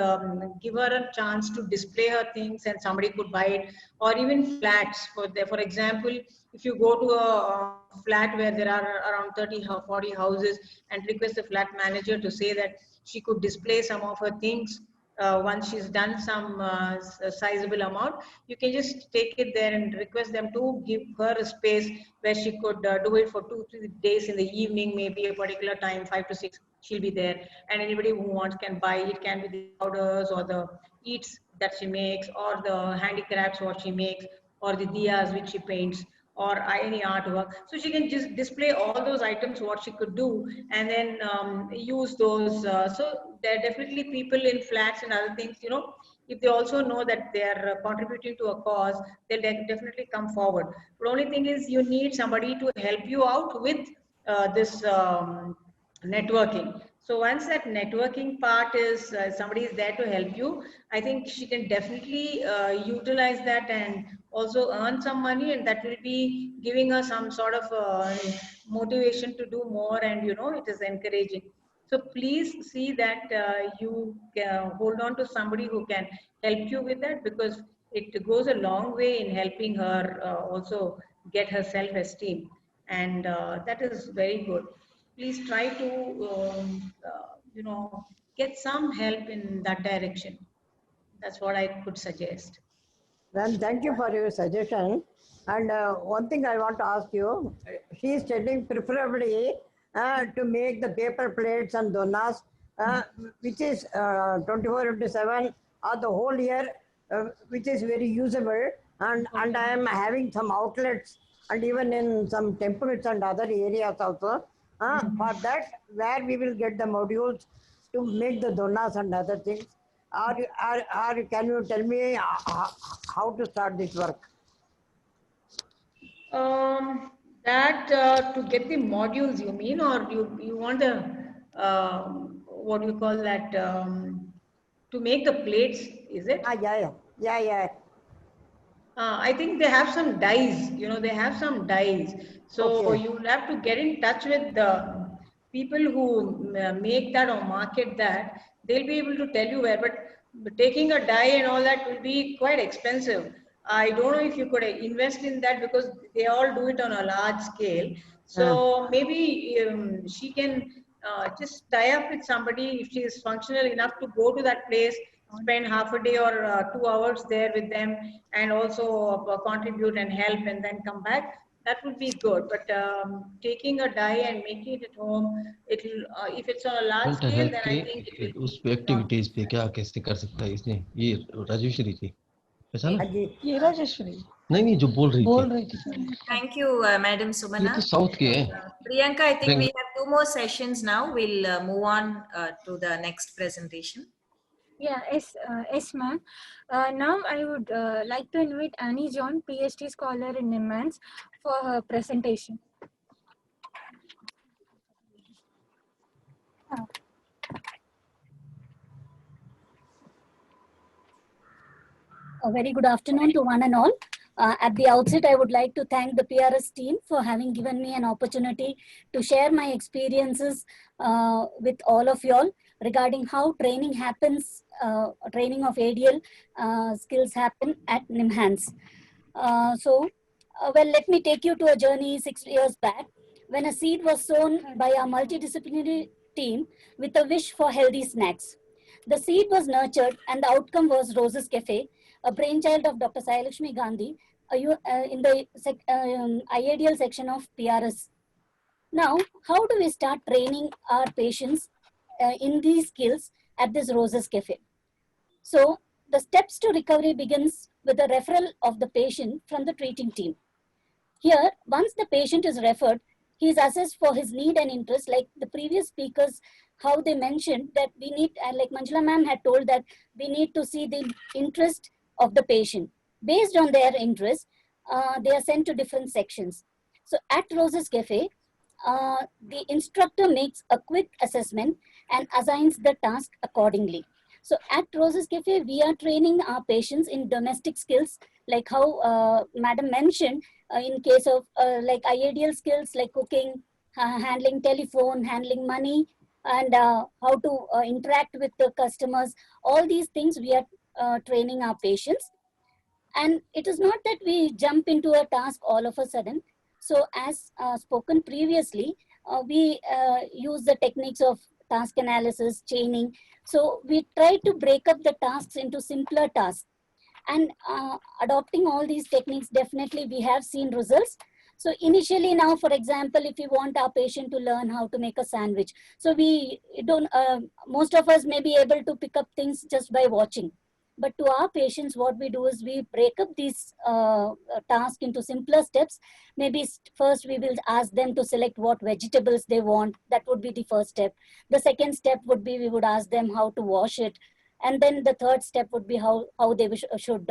give her a chance to display her things and somebody could buy it, or even flats. For example, if you go to a flat where there are around 30 or 40 houses and request the flat manager to say that she could display some of her things once she's done some sizable amount, you can just take it there and request them to give her a space where she could do it for 2-3 days in the evening, maybe a particular time, 5 to 6, she'll be there. And anybody who wants can buy it, can be the powders or the eats that she makes, or the handicrafts what she makes, or the diyas which she paints, or any artwork. So she can just display all those items, what she could do, and then use those. So there are definitely people in flats and other things, if they also know that they are contributing to a cause, they'll definitely come forward. But only thing is you need somebody to help you out with this networking. So once that networking part is, somebody is there to help you, I think she can definitely utilize that and also earn some money, and that will be giving her some sort of motivation to do more, and it is encouraging. So please see that you hold on to somebody who can help you with that, because it goes a long way in helping her also get her self-esteem, and that is very good. Please try to get some help in that direction. That's what I could suggest. Then thank you for your suggestion. And one thing I want to ask you, she is telling preferably to make the paper plates and donas, which is 24/7 or the whole year, which is very usable. And I am having some outlets and even in some temples and other areas also. For that, where we will get the modules to make the donas and other things. Or can you tell me how to start this work? That to get the modules, you mean, or you want the what do you call that, to make the plates, is it? Yeah. I think they have some dyes, they have some dyes. So Okay. you'll have to get in touch with the people who make that or market that. They'll be able to tell you where, but taking a dye and all that will be quite expensive. I don't know if you could invest in that, because they all do it on a large scale. So maybe she can just tie up with somebody if she is functional enough to go to that place, spend half a day or 2 hours there with them, and also contribute and help, and then come back. That would be good. But taking a dye and making it at home, it'll if it's on a large mental scale, health then I think के it will उस पे activities पे क्या कैसे कर सकता है इसने, ये राजेश्वरी थी ऐसा ना? ये राजेश्वरी नहीं जो बोल रही थी Thank you, Madam ये Sumana. तो साउथ के हैं. Priyanka, I think we have 2 more sessions now. We'll move on to the next presentation. Yeah, yes, ma'am. Now I would like to invite Annie John, PhD scholar in NIMHANS, for her presentation. A very good afternoon to one and all. At the outset, I would like to thank the PRS team for having given me an opportunity to share my experiences with all of y'all regarding how training happens, training of ADL skills happen at NIMHANS. Well, let me take you to a journey 6 years back when a seed was sown by our multidisciplinary team with a wish for healthy snacks. The seed was nurtured and the outcome was Roses Cafe, a brainchild of Dr. Sailakshmi Gandhi in the IADL section of PRS. Now, how do we start training our patients in these skills at this Roses Cafe? So, the steps to recovery begins with the referral of the patient from the treating team. Here, once the patient is referred, He is assessed for his need and interest, like the previous speakers, how they mentioned that we need, like Manjula ma'am had told, that we need to see the interest of the patient. Based on their interest, they are sent to different sections. So at Roses Cafe, the instructor makes a quick assessment and assigns the task accordingly. So at Roses Cafe, we are training our patients in domestic skills, like how Madam mentioned, in case of like IADL skills like cooking, handling telephone, handling money, and how to interact with the customers. All these things we are training our patients. And it is not that we jump into a task all of a sudden. So as spoken previously, we use the techniques of task analysis, chaining. So we try to break up the tasks into simpler tasks. And adopting all these techniques, definitely we have seen results. So initially now, for example, if we want our patient to learn how to make a sandwich, so we don't, most of us may be able to pick up things just by watching. But to our patients, what we do is we break up these tasks into simpler steps. Maybe first we will ask them to select what vegetables they want. That would be the first step. The second step would be we would ask them how to wash it. And then the third step would be how they should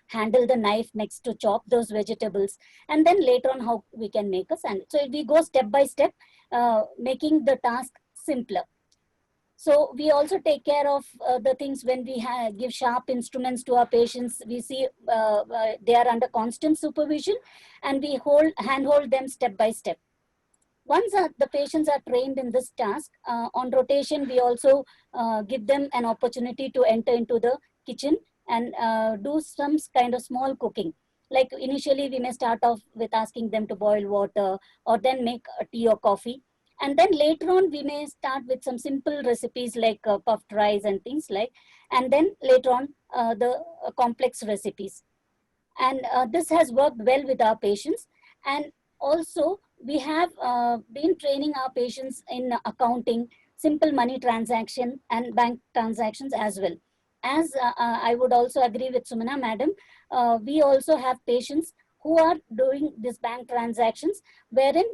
handle the knife next to chop those vegetables. And then later on, how we can make a sandwich. So we go step by step, making the task simpler. So we also take care of the things when we give sharp instruments to our patients. We see they are under constant supervision, and we handhold them step by step. Once the patients are trained in this task, on rotation, we also give them an opportunity to enter into the kitchen and do some kind of small cooking. Like initially, we may start off with asking them to boil water or then make a tea or coffee. And then later on, we may start with some simple recipes like puffed rice and things like, and then later on, the complex recipes. And this has worked well with our patients. And also, we have been training our patients in accounting, simple money transaction and bank transactions as well. As I would also agree with Sumana madam, we also have patients who are doing these bank transactions, wherein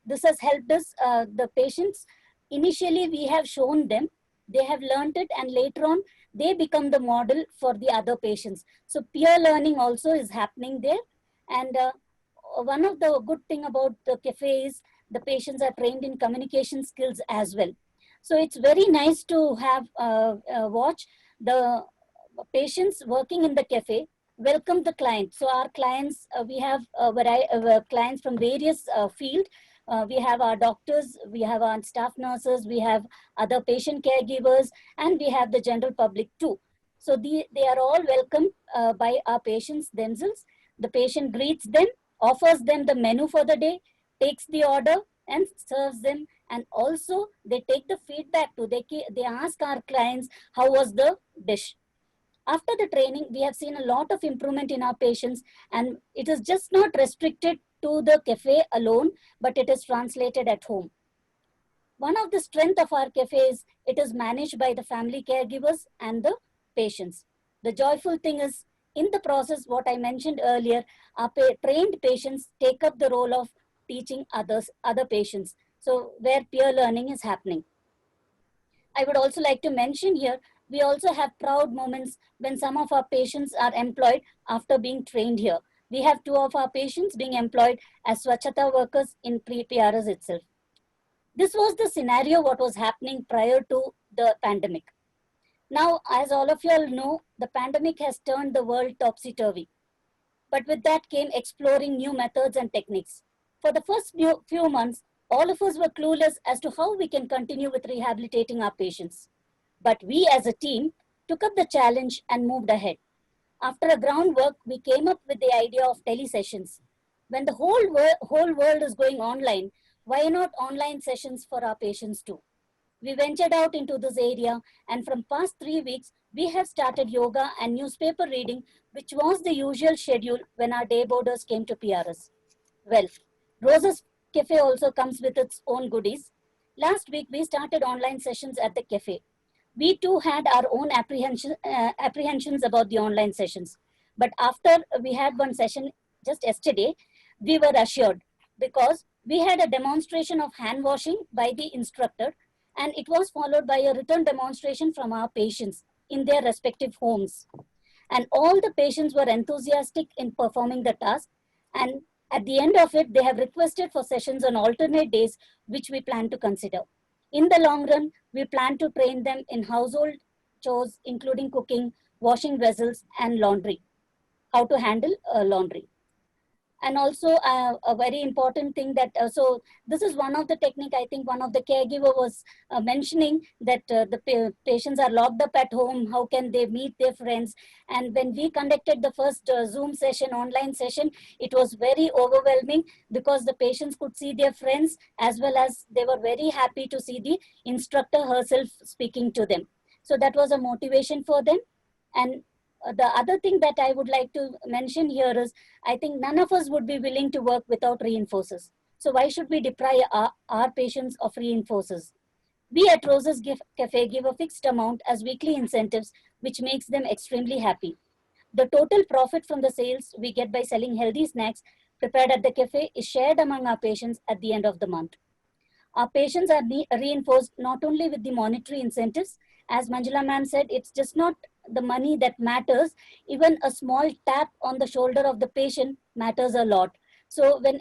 this has helped us, the patients, initially we have shown them, they have learned it, and later on, they become the model for the other patients. So peer learning also is happening there. And one of the good thing about the cafe is the patients are trained in communication skills as well. So it's very nice to have watch the patients working in the cafe welcome the client. So our clients, we have clients from various fields. We have our doctors, we have our staff nurses, we have other patient caregivers, and we have the general public too. So they are all welcomed by our patients themselves. The patient greets them, offers them the menu for the day, takes the order and serves them. And also they take the feedback too. They ask our clients, how was the dish? After the training, we have seen a lot of improvement in our patients, and it is just not restricted to the cafe alone, but it is translated at home. One of the strengths of our cafe is it is managed by the family caregivers and the patients. The joyful thing is, in the process, what I mentioned earlier, our trained patients take up the role of teaching other patients. So where peer learning is happening. I would also like to mention here, we also have proud moments when some of our patients are employed after being trained here. We have 2 of our patients being employed as Swachhata workers in PRS itself. This was the scenario what was happening prior to the pandemic. Now, as all of you all know, the pandemic has turned the world topsy-turvy. But with that came exploring new methods and techniques. For the first few months, all of us were clueless as to how we can continue with rehabilitating our patients. But we as a team took up the challenge and moved ahead. After a groundwork, we came up with the idea of telesessions. When the whole world is going online, why not online sessions for our patients too? We ventured out into this area, and from past 3 weeks, we have started yoga and newspaper reading, which was the usual schedule when our day boarders came to PRS. Well, Roses Cafe also comes with its own goodies. Last week, we started online sessions at the cafe. We too had our own apprehensions about the online sessions. But after we had one session just yesterday, we were assured because We had a demonstration of hand washing by the instructor, and it was followed by a written demonstration from our patients in their respective homes. And all the patients were enthusiastic in performing the task. And at the end of it, they have requested for sessions on alternate days, which we plan to consider. In the long run, we plan to train them in household chores, including cooking, washing vessels, and laundry, how to handle laundry. And also a very important thing that, so this is one of the technique, I think one of the caregiver was mentioning that the patients are locked up at home, how can they meet their friends? And when we conducted the first Zoom session, online session, it was very overwhelming because the patients could see their friends as well as they were very happy to see the instructor herself speaking to them. So that was a motivation for them. And the other thing that I would like to mention here is, I think none of us would be willing to work without reinforcers. So why should we deprive our patients of reinforcers? We at Roses Cafe give a fixed amount as weekly incentives, which makes them extremely happy. The total profit from the sales we get by selling healthy snacks prepared at the cafe is shared among our patients at the end of the month. Our patients are reinforced not only with the monetary incentives, as Manjula ma'am said, it's just not the money that matters. Even a small tap on the shoulder of the patient matters a lot. So when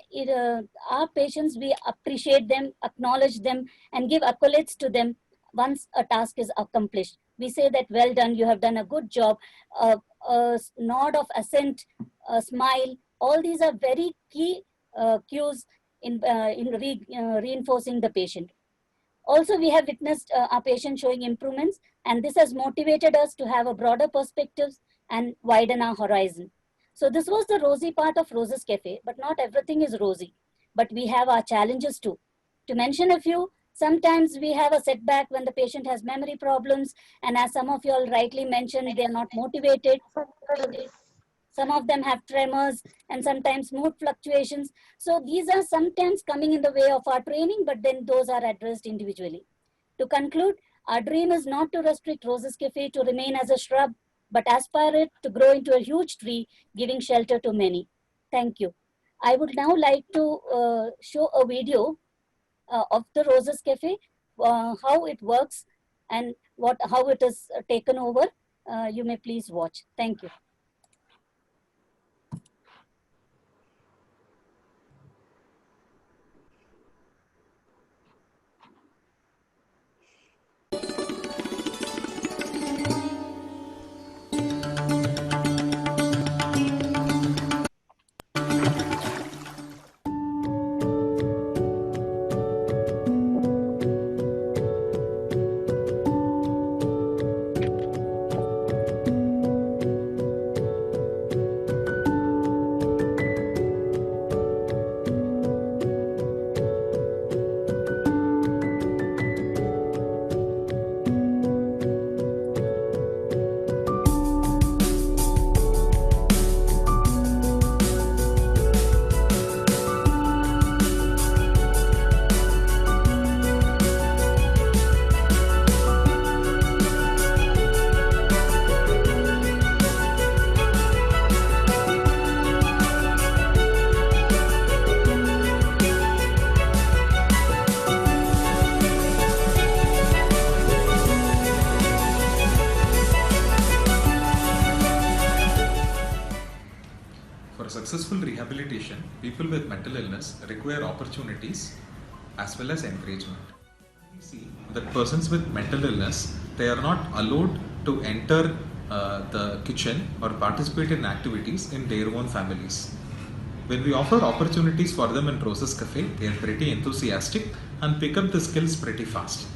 our patients, we appreciate them, acknowledge them, and give accolades to them once a task is accomplished. We say that, well done, you have done a good job, a nod of assent, a smile. All these are very key cues in reinforcing the patient. Also, we have witnessed our patients showing improvements, and this has motivated us to have a broader perspectives and widen our horizon. So this was the rosy part of Roses Cafe, but not everything is rosy. But we have our challenges too. To mention a few, sometimes we have a setback when the patient has memory problems, and as some of you all rightly mentioned, they are not motivated. Some of them have tremors and sometimes mood fluctuations. So these are sometimes coming in the way of our training, but then those are addressed individually. To conclude, our dream is not to restrict Roses Cafe to remain as a shrub, but aspire it to grow into a huge tree, giving shelter to many. Thank you. I would now like to show a video of the Roses Cafe, how it works and how it is taken over. You may please watch. Thank you. Successful rehabilitation, people with mental illness require opportunities as well as encouragement. We see that persons with mental illness, they are not allowed to enter the kitchen or participate in activities in their own families. When we offer opportunities for them in Roses Cafe, they are pretty enthusiastic and pick up the skills pretty fast.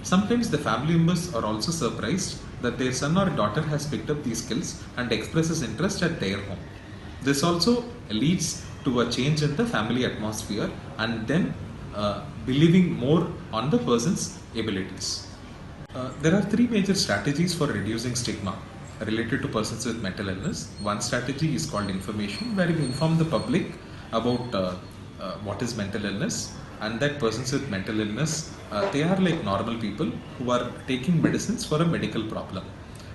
Sometimes the family members are also surprised that their son or daughter has picked up these skills and expresses interest at their home. This also leads to a change in the family atmosphere and then believing more on the person's abilities. There are three major strategies for reducing stigma related to persons with mental illness. One strategy is called information, where we inform the public about what is mental illness, and that persons with mental illness, they are like normal people who are taking medicines for a medical problem.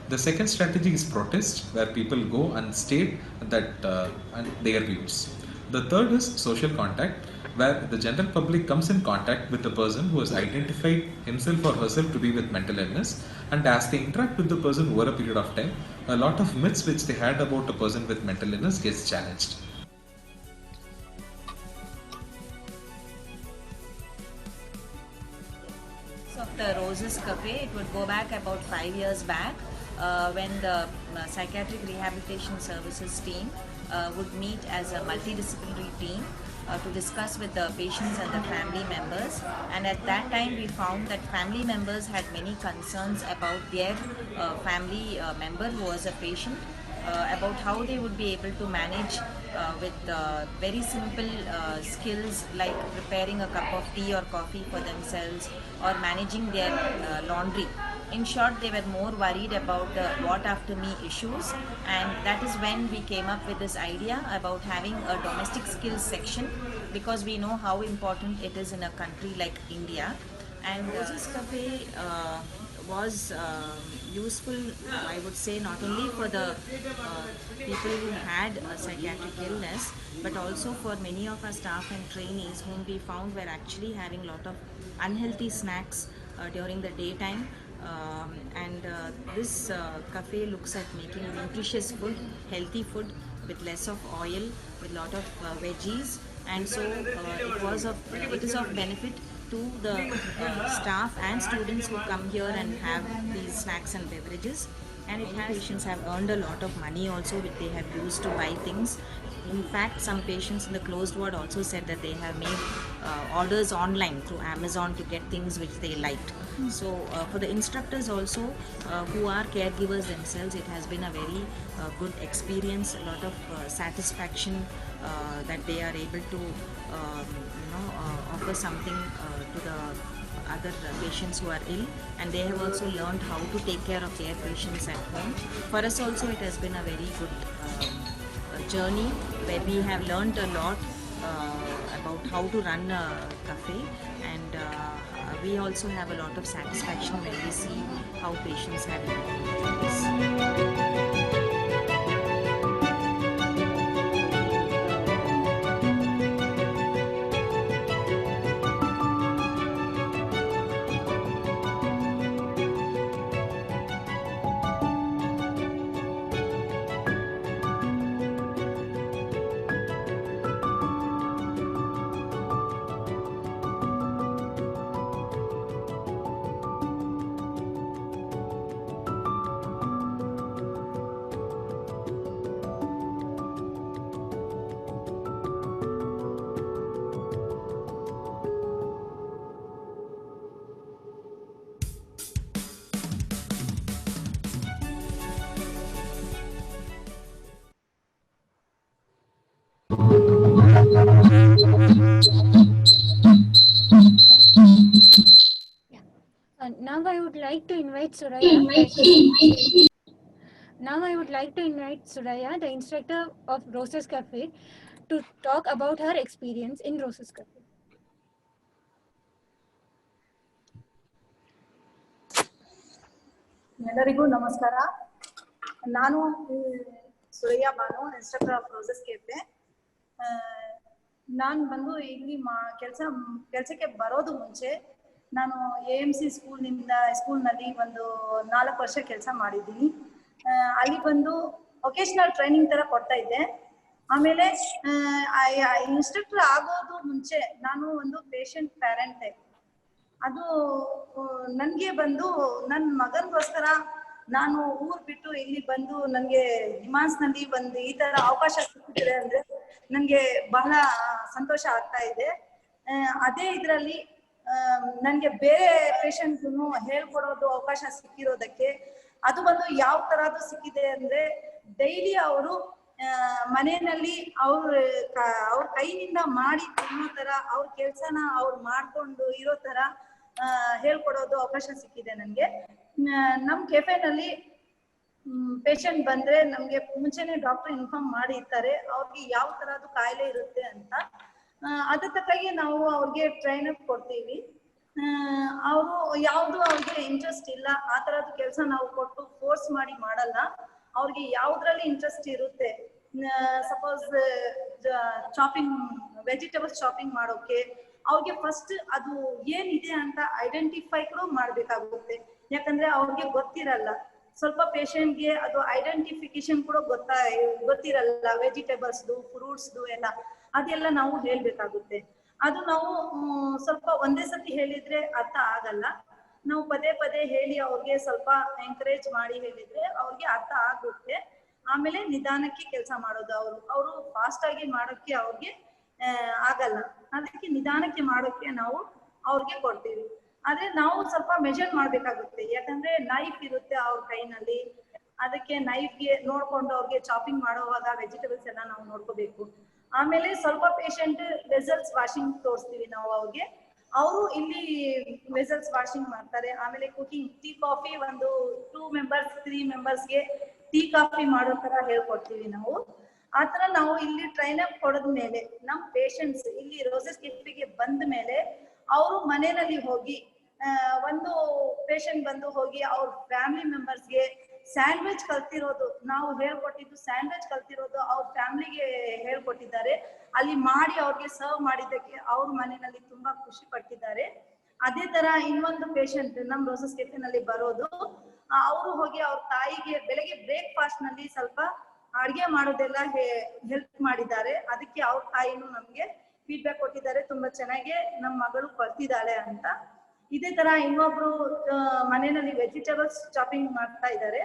The second strategy is protest, where people go and state that and their views. The third is social contact, where the general public comes in contact with the person who has identified himself or herself to be with mental illness, and as they interact with the person over a period of time, a lot of myths which they had about a person with mental illness gets challenged. Of the Roses Cafe, it would go back about 5 years back when the psychiatric rehabilitation services team would meet as a multidisciplinary team to discuss with the patients and the family members. And at that time we found that family members had many concerns about their family member who was a patient, about how they would be able to manage with very simple skills like preparing a cup of tea or coffee for themselves or managing their laundry. In short, they were more worried about what after me issues, and that is when we came up with this idea about having a domestic skills section, because we know how important it is in a country like India. And Roses Cafe was useful, I would say, not only for the people who had a psychiatric illness, but also for many of our staff and trainees whom we found were actually having a lot of unhealthy snacks during the daytime. This cafe looks at making nutritious food, healthy food with less of oil, with lot of veggies, and so it is of benefit to the staff and students who come here and have these snacks and beverages. And patients have earned a lot of money also, which they have used to buy things. In fact, some patients in the closed ward also said that they have made orders online through Amazon to get things which they liked. So for the instructors also who are caregivers themselves, it has been a very good experience, a lot of satisfaction that they are able to offer something to the other patients who are ill, and they have also learned how to take care of their patients at home. For us also it has been a very good journey where we have learned a lot about how to run a cafe, and we also have a lot of satisfaction when we see how patients have improved. Now I would like to invite Suraya. Now I would like to invite Suraya, the instructor of Roses Cafe, to talk about her experience in Roses Cafe. ಎಲ್ಲರಿಗೂ ನಮಸ್ಕಾರ. ನಾನು Suraiya Banu, instructor of roses cafe. ನಾನು ಬಂದು ಇಲ್ಲಿ ಕೆಲಸಕ್ಕೆ ಬರೋದು ಮುಂಚೆ ನಾನು AMC ಸ್ಕೂಲ್ನಲ್ಲಿ ಒಂದು 4 ವರ್ಷ ಕೆಲಸ ಮಾಡಿದ್ದೀನಿ. ಅಲ್ಲಿ ಬಂದು ವೊಕೇಶನಲ್ ಟ್ರೈನಿಂಗ್ ತರ ಕೊಡ್ತಾ ಇದ್ದೆ. ಆಮೇಲೆ ಇನ್ಸ್ಟ್ರಕ್ಟರ್ ಆಗೋದು ಮುಂಚೆ ನಾನು ಒಂದು ಪೇಷಂಟ್ ಪ್ಯಾರೆಂಟೆ. ಅದು ನನಗೆ ಬಂದು ನನ್ನ ಮಗನಿಗೋಸ್ಕರ ನಾನು ಊರ್ ಬಿಟ್ಟು ಇಲ್ಲಿ ಬಂದು ನನಗೆ ನಿಮಾನ್ಸ್ನಲ್ಲಿ ಒಂದು ಈ ತರ ಅವಕಾಶ ಸಿಕ್ಕಿದೆ ಅಂದ್ರೆ ನನಗೆ ಬಹಳ ಸಂತೋಷ ಆಗ್ತಾ ಇದೆ. ಅದೇ ಇದರಲ್ಲಿ ನನಗೆ ಬೇರೆ ಪೇಷಂಟ್ಗೂ ಹೇಳ್ಕೊಡೋದು ಅವಕಾಶ ಸಿಕ್ಕಿರೋದಕ್ಕೆ ಅದು ಬಂದು ಯಾವ ತರದ್ದು ಸಿಕ್ಕಿದೆ ಅಂದ್ರೆ ಡೈಲಿ ಅವರು ಮನೆಯಲ್ಲಿ ಅವ್ರ ಕೈನಿಂದ ಮಾಡಿ ತಿನ್ನೋ ತರ ಅವ್ರ ಕೆಲ್ಸನ ಅವ್ರು ಮಾಡ್ಕೊಂಡು ಇರೋ ತರ ಹೇಳ್ಕೊಡೋದು ಅವಕಾಶ ಸಿಕ್ಕಿದೆ ನನಗೆ. ನಮ್ ಕೆಫೆನಲ್ಲಿ ಪೇಷಂಟ್ ಬಂದ್ರೆ ನಮ್ಗೆ ಮುಂಚೆನೆ ಡಾಕ್ಟರ್ ಇನ್ಫಾರ್ಮ್ ಮಾಡಿರ್ತಾರೆ ಅವ್ರಿಗೆ ಯಾವ ತರದ್ದು ಕಾಯಿಲೆ ಇರುತ್ತೆ ಅಂತ. ಅದ್ರ ತಕ್ಕಾಗಿ ನಾವು ಅವ್ರಿಗೆ ಟ್ರೈನ್ ಅಪ್ ಕೊಡ್ತೀವಿ. ಅವರು ಯಾವ್ದು ಅವ್ರಿಗೆ ಇಂಟ್ರೆಸ್ಟ್ ಇಲ್ಲ ಆ ತರದ್ದು ಕೆಲಸ ನಾವು ಕೊಟ್ಟು ಫೋರ್ಸ್ ಮಾಡಿ ಮಾಡಲ್ಲ. ಅವ್ರಿಗೆ ಯಾವ್ದ್ರಲ್ಲಿ ಇಂಟ್ರೆಸ್ಟ್ ಇರುತ್ತೆ ಸಪೋಸ್ ಚಾಪಿಂಗ್ ವೆಜಿಟೇಬಲ್ಸ್ ಚಾಪಿಂಗ್ ಮಾಡೋಕೆ ಅವ್ರಿಗೆ ಫಸ್ಟ್ ಅದು ಏನಿದೆ ಅಂತ ಐಡೆಂಟಿಫೈ ಕೂಡ ಮಾಡ್ಬೇಕಾಗುತ್ತೆ. ಯಾಕಂದ್ರೆ ಅವ್ರಿಗೆ ಗೊತ್ತಿರಲ್ಲ, ಸ್ವಲ್ಪ ಪೇಷಂಟ್ಗೆ ಅದು ಐಡೆಂಟಿಫಿಕೇಶನ್ ಕೂಡ ಗೊತ್ತಿರಲ್ಲ, ವೆಜಿಟೇಬಲ್ಸ್ದು ಫ್ರೂಟ್ಸ್ದು ಎಲ್ಲ ಅದೆಲ್ಲ ನಾವು ಹೇಳ್ಬೇಕಾಗುತ್ತೆ. ಅದು ನಾವು ಸ್ವಲ್ಪ ಒಂದೇ ಸತಿ ಹೇಳಿದ್ರೆ ಅರ್ಥ ಆಗಲ್ಲ. ನಾವು ಪದೇ ಪದೇ ಹೇಳಿ ಅವ್ರಿಗೆ ಸ್ವಲ್ಪ ಎಂಕರೇಜ್ ಮಾಡಿ ಹೇಳಿದ್ರೆ ಅವ್ರಿಗೆ ಅರ್ಥ ಆಗುತ್ತೆ. ಆಮೇಲೆ ನಿಧಾನಕ್ಕೆ ಕೆಲಸ ಮಾಡೋದು. ಅವರು ಫಾಸ್ಟ್ ಆಗಿ ಮಾಡೋಕ್ಕೆ ಅವ್ರಿಗೆ ಆಗಲ್ಲ, ಅದಕ್ಕೆ ನಿಧಾನಕ್ಕೆ ಮಾಡೋಕ್ಕೆ ನಾವು ಅವ್ರಿಗೆ ಕೊಡ್ತೀವಿ. ಆದ್ರೆ ನಾವು ಸ್ವಲ್ಪ ಮೆಜರ್ ಮಾಡ್ಬೇಕಾಗುತ್ತೆ, ಯಾಕಂದ್ರೆ ನೈಫ್ ಇರುತ್ತೆ ಅವ್ರ ಕೈನಲ್ಲಿ, ಅದಕ್ಕೆ ನೈಫ್ಗೆ ನೋಡ್ಕೊಂಡು ಅವ್ರಿಗೆ ಚಾಪಿಂಗ್ ಮಾಡುವಾಗ ವೆಜಿಟೇಬಲ್ಸ್ ಎಲ್ಲ ನಾವು ನೋಡ್ಕೋಬೇಕು. ಆಮೇಲೆ ಸ್ವಲ್ಪ ಪೇಷಂಟ್ ವೆಸಲ್ಸ್ ವಾಷಿಂಗ್ ತೋರಿಸ್ತೀವಿ ನಾವು ಅವ್ರಿಗೆ, ಅವರು ಇಲ್ಲಿ ವೆಸಲ್ಸ್ ವಾಷಿಂಗ್ ಮಾಡ್ತಾರೆ. ಆಮೇಲೆ ಕುಕಿಂಗ್, ಟೀ ಕಾಫಿ ಒಂದು 2 ಮೆಂಬರ್ಸ್ 3 ಮೆಂಬರ್ಸ್ಗೆ ಟೀ ಕಾಫಿ ಮಾಡೋ ತರ ಹೇಳ್ಕೊಡ್ತೀವಿ ನಾವು. ಆತರ ನಾವು ಇಲ್ಲಿ ಟ್ರೈನ್ ಅಪ್ ಕೊಡದ್ಮೇಲೆ ನಮ್ ಪೇಷಂಟ್ಸ್ ಇಲ್ಲಿ ರೋಸಸ್ ಕೆಫೆಗೆ ಬಂದ ಮೇಲೆ ಅವರು ಮನೆಯಲ್ಲಿ ಹೋಗಿ ಒಂದು ಪೇಷಂಟ್ ಬಂದು ಹೋಗಿ ಅವ್ರ ಫ್ಯಾಮಿಲಿ ಮೆಂಬರ್ಸ್ಗೆ ಸ್ಯಾಂಡ್ವಿಚ್ ಕಲ್ತಿರೋದು, ನಾವು ಹೇಳ್ಕೊಟ್ಟಿದ್ದು ಸ್ಯಾಂಡ್ವಿಚ್ ಕಲ್ತಿರೋದು ಅವ್ರ ಫ್ಯಾಮಿಲಿಗೆ ಹೇಳ್ಕೊಟ್ಟಿದ್ದಾರೆ. ಅಲ್ಲಿ ಮಾಡಿ ಅವ್ರಿಗೆ ಸರ್ವ್ ಮಾಡಿದ್ದಕ್ಕೆ ಅವ್ರ ಮನೆಯಲ್ಲಿ ತುಂಬಾ ಖುಷಿ ಪಟ್ಟಿದ್ದಾರೆ. ಅದೇ ತರ ಇನ್ನೊಂದು ಪೇಷಂಟ್ ನಮ್ ರೋಸಸ್ ಕೆಫೆನಲ್ಲಿ ಬರೋದು, ಅವರು ಹೋಗಿ ಅವ್ರ ತಾಯಿಗೆ ಬೆಳಗ್ಗೆ ಬ್ರೇಕ್ಫಾಸ್ಟ್ ನಲ್ಲಿ ಸ್ವಲ್ಪ ಅಡ್ಗೆ ಮಾಡೋದೆಲ್ಲ ಹೆಲ್ಪ್ ಮಾಡಿದ್ದಾರೆ. ಅದಕ್ಕೆ ಅವ್ರ ತಾಯಿನೂ ನಮ್ಗೆ ಫೀಡ್ಬ್ಯಾಕ್ ಕೊಟ್ಟಿದ್ದಾರೆ, ತುಂಬಾ ಚೆನ್ನಾಗಿ ನಮ್ಮ ಮಗಳು ಕಲ್ತಿದ್ದಾಳೆ ಅಂತ. ಇದೇ ತರ ಇನ್ನೊಬ್ರು ಮನೆಯಲ್ಲಿ ವೆಜಿಟೇಬಲ್ಸ್ ಚಾಪಿಂಗ್ ಮಾಡ್ತಾ ಇದ್ದಾರೆ,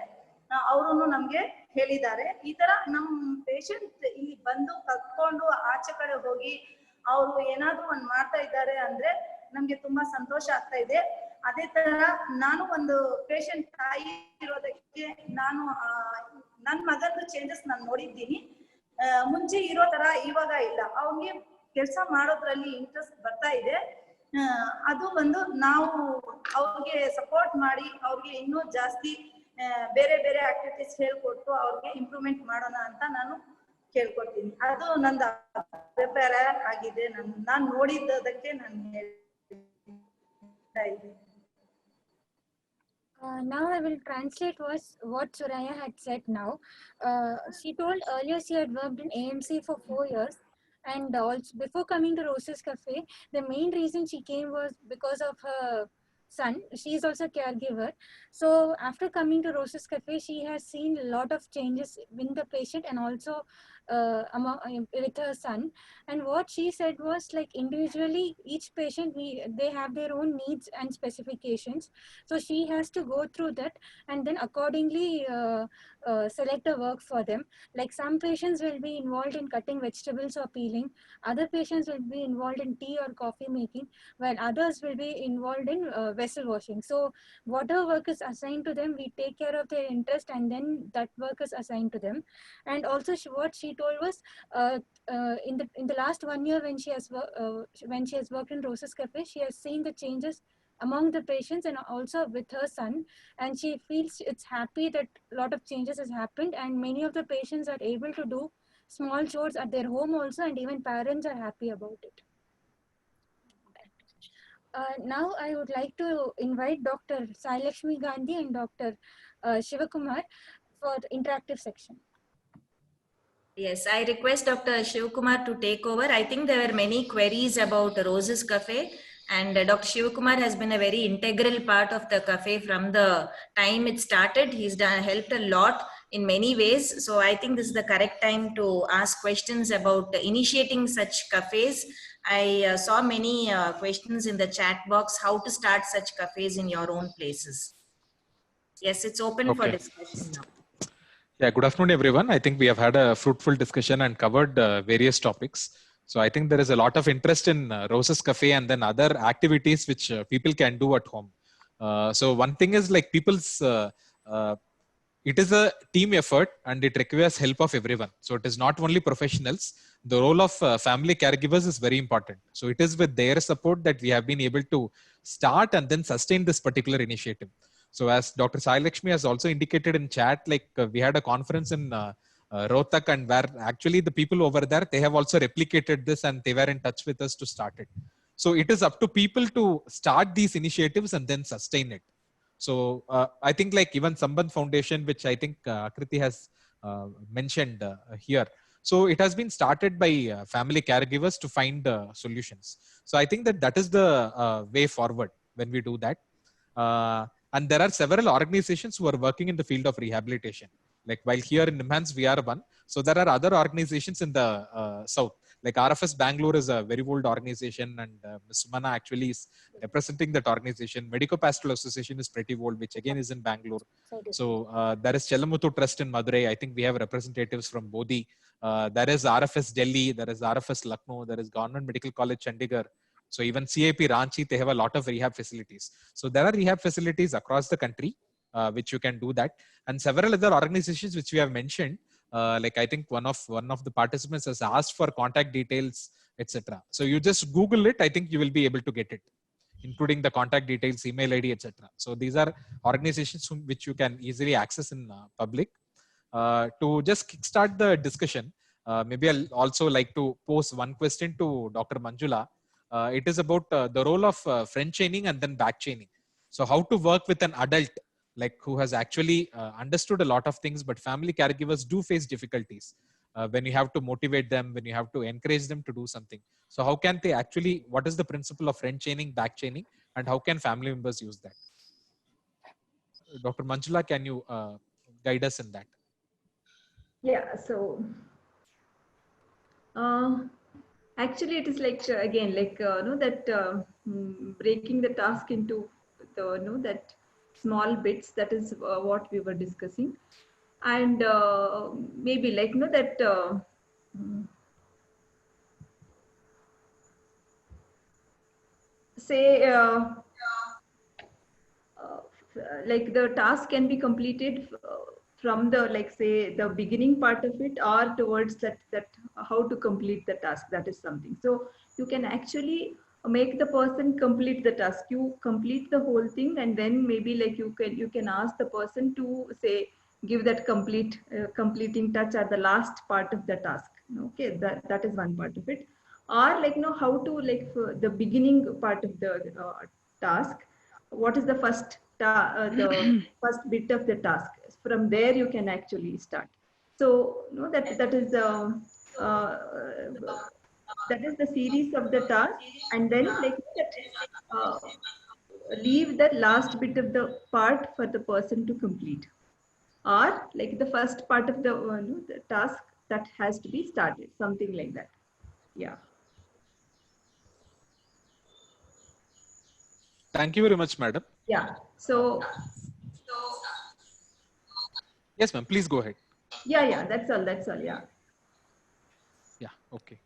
ಅವರು ನಮ್ಗೆ ಹೇಳಿದ್ದಾರೆ. ಈ ತರ ನಮ್ ಪೇಷಂಟ್ ಇಲ್ಲಿ ಬಂದು ಕಲ್ತ್ಕೊಂಡು ಆಚೆ ಕಡೆ ಹೋಗಿ ಅವರು ಏನಾದ್ರು ಒಂದ್ ಮಾಡ್ತಾ ಇದ್ದಾರೆ ಅಂದ್ರೆ ನಮ್ಗೆ ತುಂಬಾ ಸಂತೋಷ ಆಗ್ತಾ ಇದೆ. ಅದೇ ತರ ನಾನು ಒಂದು ಪೇಷಂಟ್ ತಾಯಿ ಇರೋದಕ್ಕೆ ನಾನು ನನ್ ಮಗಂದು ಚೇಂಜಸ್ ನಾನು ನೋಡಿದ್ದೀನಿ. ಮುಂಚೆ ಇರೋ ತರ ಇವಾಗ ಇಲ್ಲ, ಅವ್ನಿಗೆ ಕೆಲಸ ಮಾಡೋದ್ರಲ್ಲಿ ಇಂಟ್ರೆಸ್ಟ್ ಬರ್ತಾ ಇದೆ. ಅದು ಒಂದು ನಾವು ಅವ್ರಿಗೆ ಸಪೋರ್ಟ್ ಮಾಡಿ ಅವ್ರಿಗೆ ಇನ್ನೂ ಜಾಸ್ತಿ ಬೇರೆ ಬೇರೆ ಆಕ್ಟಿವಿಟೀಸ್ ಹೇಳ್ಕೊಟ್ಟು ಅವ್ರಿಗೆ ಇಂಪ್ರೂವ್ಮೆಂಟ್ ಮಾಡೋಣ ಅಂತ ನಾನು ಕೇಳ್ಕೊತೀನಿ. ಅದು ನಂದು ಅಭಿಪ್ರಾಯ ಆಗಿದೆ, ನಾನು ನೋಡಿದ್ದಕ್ಕೆ ನಾನು ಹೇಳ್ತಾ ಇದ್ದೀನಿ. Now I will translate what Suraya had said now. She told earlier she had worked in AMC for 4 years, and also before coming to Roses Cafe, the main reason she came was because of her son. She is also a caregiver. So after coming to Roses Cafe, she has seen a lot of changes in the patient and also with her son. And what she said was, like, individually each patient they have their own needs and specifications, so she has to go through that and then accordingly select a work for them. Like, some patients will be involved in cutting vegetables or peeling, other patients will be involved in tea or coffee making, while others will be involved in vessel washing. So whatever work is assigned to them, we take care of their interest and then that work is assigned to them. And also what she told was, in the last 1 year when she has worked in Roses Cafe, she has seen the changes among the patients and also with her son, and she feels it's happy that a lot of changes has happened, and many of the patients are able to do small chores at their home also, and even parents are happy about it. Now I would like to invite Dr. Sai Lakshmi Gandhi and Dr. Shivakumar for the interactive section. Yes, I request Dr. Shivakumar to take over. I think there were many queries about Roses Cafe, and Dr. Shivakumar has been a very integral part of the cafe from the time it started. He's helped a lot in many ways. So I think this is the correct time to ask questions about initiating such cafes. I saw many questions in the chat box, how to start such cafes in your own places. Yes, it's open for discussion now. Yeah, good afternoon, everyone. I think we have had a fruitful discussion and covered various topics. So I think there is a lot of interest in Roses Cafe and then other activities which people can do at home. So one thing is, like, it is a team effort and it requires help of everyone. So it is not only professionals. The role of family caregivers is very important. So it is with their support that we have been able to start and then sustain this particular initiative. So as Dr. Sai Lakshmi has also indicated in chat, like we had a conference in Rohtak, and where actually the people over there, they have also replicated this and they were in touch with us to start it. So it is up to people to start these initiatives and then sustain it. So I think, like, even Sambandh Foundation, which I think Akriti has mentioned here. So it has been started by family caregivers to find solutions. So I think that that is the way forward when we do that. And there are several organizations who are working in the field of rehabilitation. Like while here in NIMHANS we are one, so there are other organizations in the south. Like RFS Bangalore is a very old organization, and Ms. Sumana actually is representing that organization. Medico Pastoral Association is pretty old, which again is in Bangalore. So there is Chelamuthu Trust in Madurai. I think we have representatives from Bodhi. There is RFS Delhi, there is RFS Lucknow, there is Government Medical College Chandigarh. So even CIP Ranchi, they have a lot of rehab facilities. So there are rehab facilities across the country, which you can do that. And several other organizations which we have mentioned, like I think one of the participants has asked for contact details, etc. So you just Google it. I think you will be able to get it, including the contact details, email ID, etc. So these are organizations which you can easily access in public. To just kickstart the discussion, maybe I'll also like to pose one question to Dr. Manjula. It is about the role of friend chaining and then back chaining. So how to work with an adult like who has actually understood a lot of things, but family caregivers do face difficulties when you have to motivate them, when you have to encourage them to do something. So how can they actually, what is the principle of friend chaining, back chaining, and how can family members use that? Dr. Manjula, can you guide us in that? Yeah, so actually it is like again like breaking the task into the that small bits, that is what we were discussing. And maybe like say like the task can be completed from the like say the beginning part of it, or towards that how to complete the task, that is something. So you can actually make the person complete the task. You complete the whole thing, and then maybe like you can ask the person to say give that completing touch at the last part of the task. Okay, that is one part of it. Or like how to like the beginning part of the task, what is the first the first bit of the task. From there you can actually start. So that is the series of the task, and then like leave the last bit of the part for the person to complete, or like the first part of the task that has to be started, something like that. Yeah. Thank you very much, madam. Yeah. So yes, ma'am. Please go ahead. Yeah. That's all. Yeah. Yeah. Okay.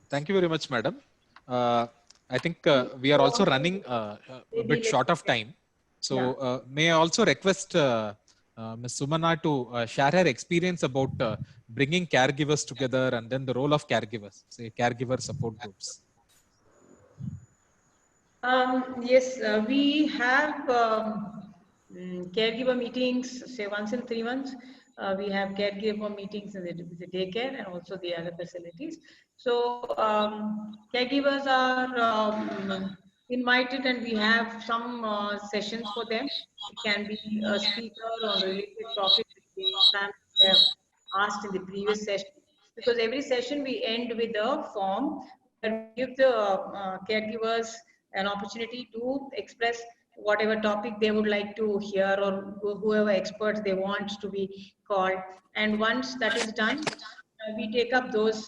Thank you very much, madam. I think we are also running a bit short of time. So may I also request Ms. Sumana to share her experience about bringing caregivers together, and then the role of caregivers, say caregiver support groups. Yes, we have caregiver meetings, say once in 3 months. We have caregiver meetings in the daycare and also the other facilities. So caregivers are invited, and we have some sessions for them. It can be a speaker on related topics which we have asked in the previous session. Because every session we end with a form where we give the caregivers an opportunity to express whatever topic they would like to hear, or whoever experts they want to be called. And once that is done, we take up those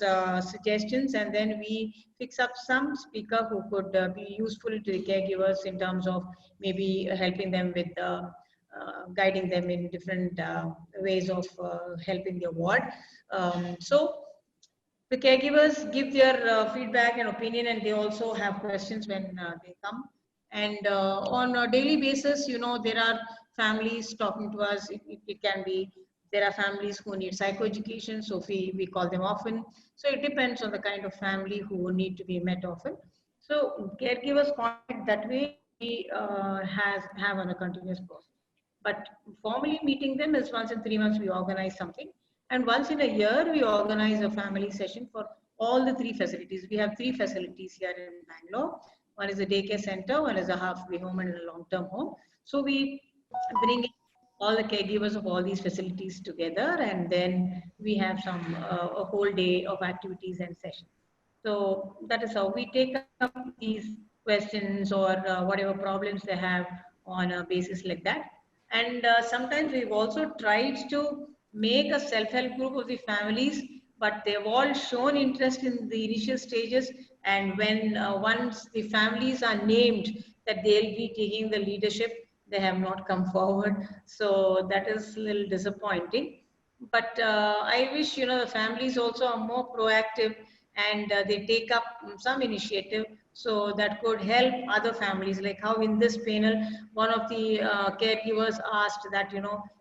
suggestions, and then we fix up some speaker who could be useful to the caregivers in terms of maybe helping them with guiding them in different ways of helping their ward. So the caregivers give their feedback and opinion, and they also have questions when they come. And on a daily basis, there are families talking to us. It can be, there are families who need psychoeducation, so we call them often. So it depends on the kind of family who need to be met often. So caregivers contact that way we have on a continuous process. But formally meeting them is once in 3 months we organize something. And once in a year, we organize a family session for all the 3 facilities. We have 3 facilities here in Bangalore. One is a daycare center, one is a halfway home, and a long-term home. So we bring in all the caregivers of all these facilities together, and then we have a whole day of activities and sessions. So that is how we take up these questions or whatever problems they have on a basis like that. And sometimes we've also tried to make a self-help group of the families, but they've all shown interest in the initial stages. And when once the families are named that they'll be taking the leadership, they have not come forward. So that is a little disappointing. But I wish, the families also are more proactive and they take up some initiative so that could help other families. Like how in this panel, one of the caregivers asked that,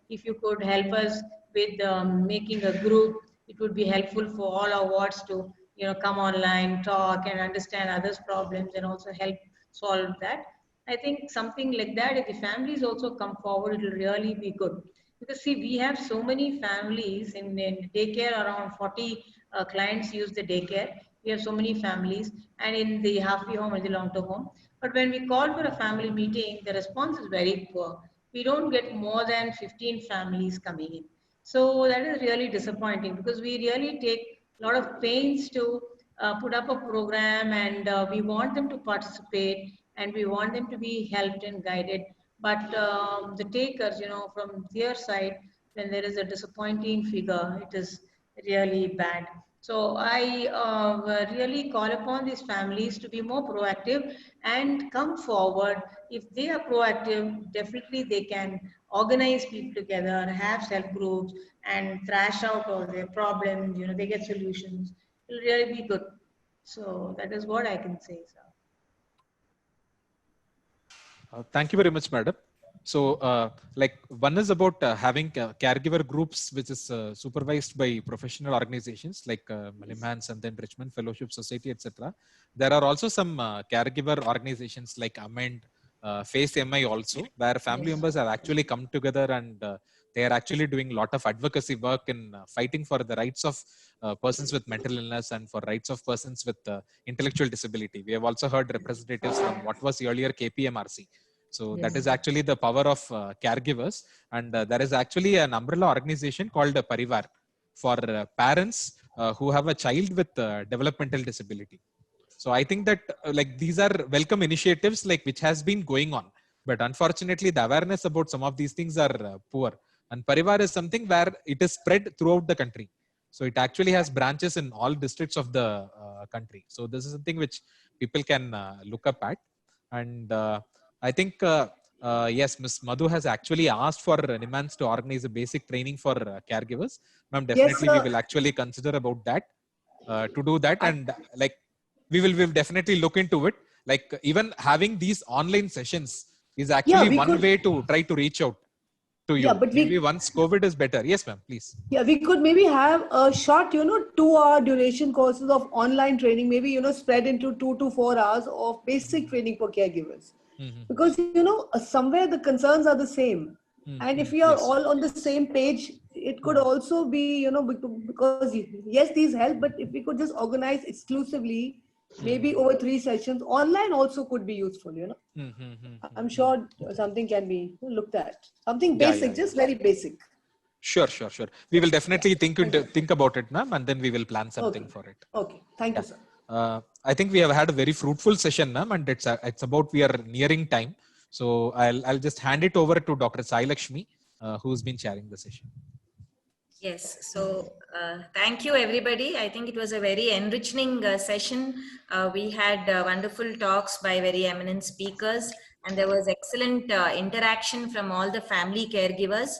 if you could help us with making a group, it would be helpful for all our wards to, come online, talk and understand others' problems and also help solve that. I think something like that, if the families also come forward, it will really be good. Because see, we have so many families in daycare, around 40 clients use the daycare. We have so many families, and in the halfway home and the long-term home. But when we call for a family meeting, the response is very poor. We don't get more than 15 families coming in. So that is really disappointing because we really take a lot of pains to put up a program, and we want them to participate and we want them to be helped and guided. But the takers, from their side, when there is a disappointing figure, it is really bad. So I really call upon these families to be more proactive and come forward. If they are proactive, definitely they can organize people together, have self groups, and thrash out all their problems. They get solutions. It will really be good. So that is what I can say, sir. Thank you very much, madam. So, like one is about having caregiver groups, which is supervised by professional organizations like Nimhans and then Richmond Fellowship Society, etc. There are also some caregiver organizations like Amend, Face MI also, where family members have actually come together and they are actually doing a lot of advocacy work in fighting for the rights of persons with mental illness and for rights of persons with intellectual disability. We have also heard representatives from what was earlier KPMRC. So that is actually the power of caregivers. And there is actually an umbrella organization called Parivar for parents who have a child with developmental disability. So I think that like these are welcome initiatives like which has been going on. But unfortunately, the awareness about some of these things are poor. And Parivar is something where it is spread throughout the country. So it actually has branches in all districts of the country. So this is something which people can look up at. And I think, yes, Ms. Madhu has actually asked for Nimhans to organize a basic training for caregivers. Ma'am, definitely we will actually consider about that, to do that. And like, we will definitely look into it. Like even having these online sessions is actually one way to try to reach out to you. Yeah, but maybe once COVID is better. Yes, ma'am, please. Yeah, we could maybe have a short, 2-hour duration courses of online training, maybe, spread into 2 to 4 hours of basic training for caregivers. Because, somewhere the concerns are the same. And if we are all on the same page, it could also be, because yes, these help, but if we could just organize exclusively, maybe over 3 sessions, online also could be useful, I'm sure something can be looked at. Something basic, just very basic. Sure. We will definitely think about it, ma'am, and then we will plan something for it. Okay, thank you, sir. I think we have had a very fruitful session, ma'am, and it's about we are nearing time. So I'll just hand it over to Dr. Sai Lakshmi, who's been chairing the session. Yes, so thank you everybody. I think it was a very enriching session. We had wonderful talks by very eminent speakers, and there was excellent interaction from all the family caregivers.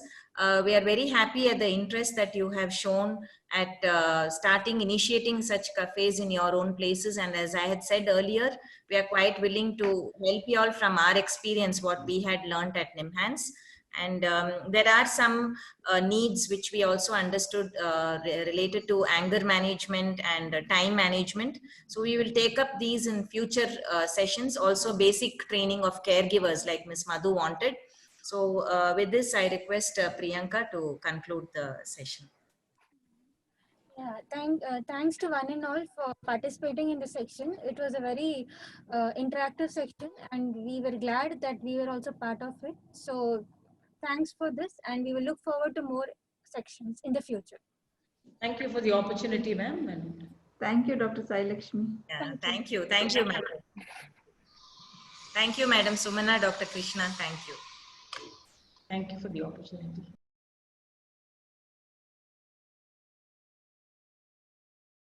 We are very happy at the interest that you have shown at initiating such cafes in your own places. And as I had said earlier, we are quite willing to help you all from our experience, what we had learned at Nimhans. And there are some needs which we also understood related to anger management and time management. So we will take up these in future sessions, also basic training of caregivers like Ms. Madhu wanted. So with this, I request Priyanka to conclude the session. Yeah, thanks to one and all for participating in the section. It was a very interactive section, and we were glad that we were also part of it. So thanks for this, and we will look forward to more sections in the future. Thank you for the opportunity, ma'am. And thank you, Dr. Sai Lakshmi. Yeah, thank you, madam. Thank you, Madam Sumana, Dr. Krishna. Thank you. Thank you for the opportunity.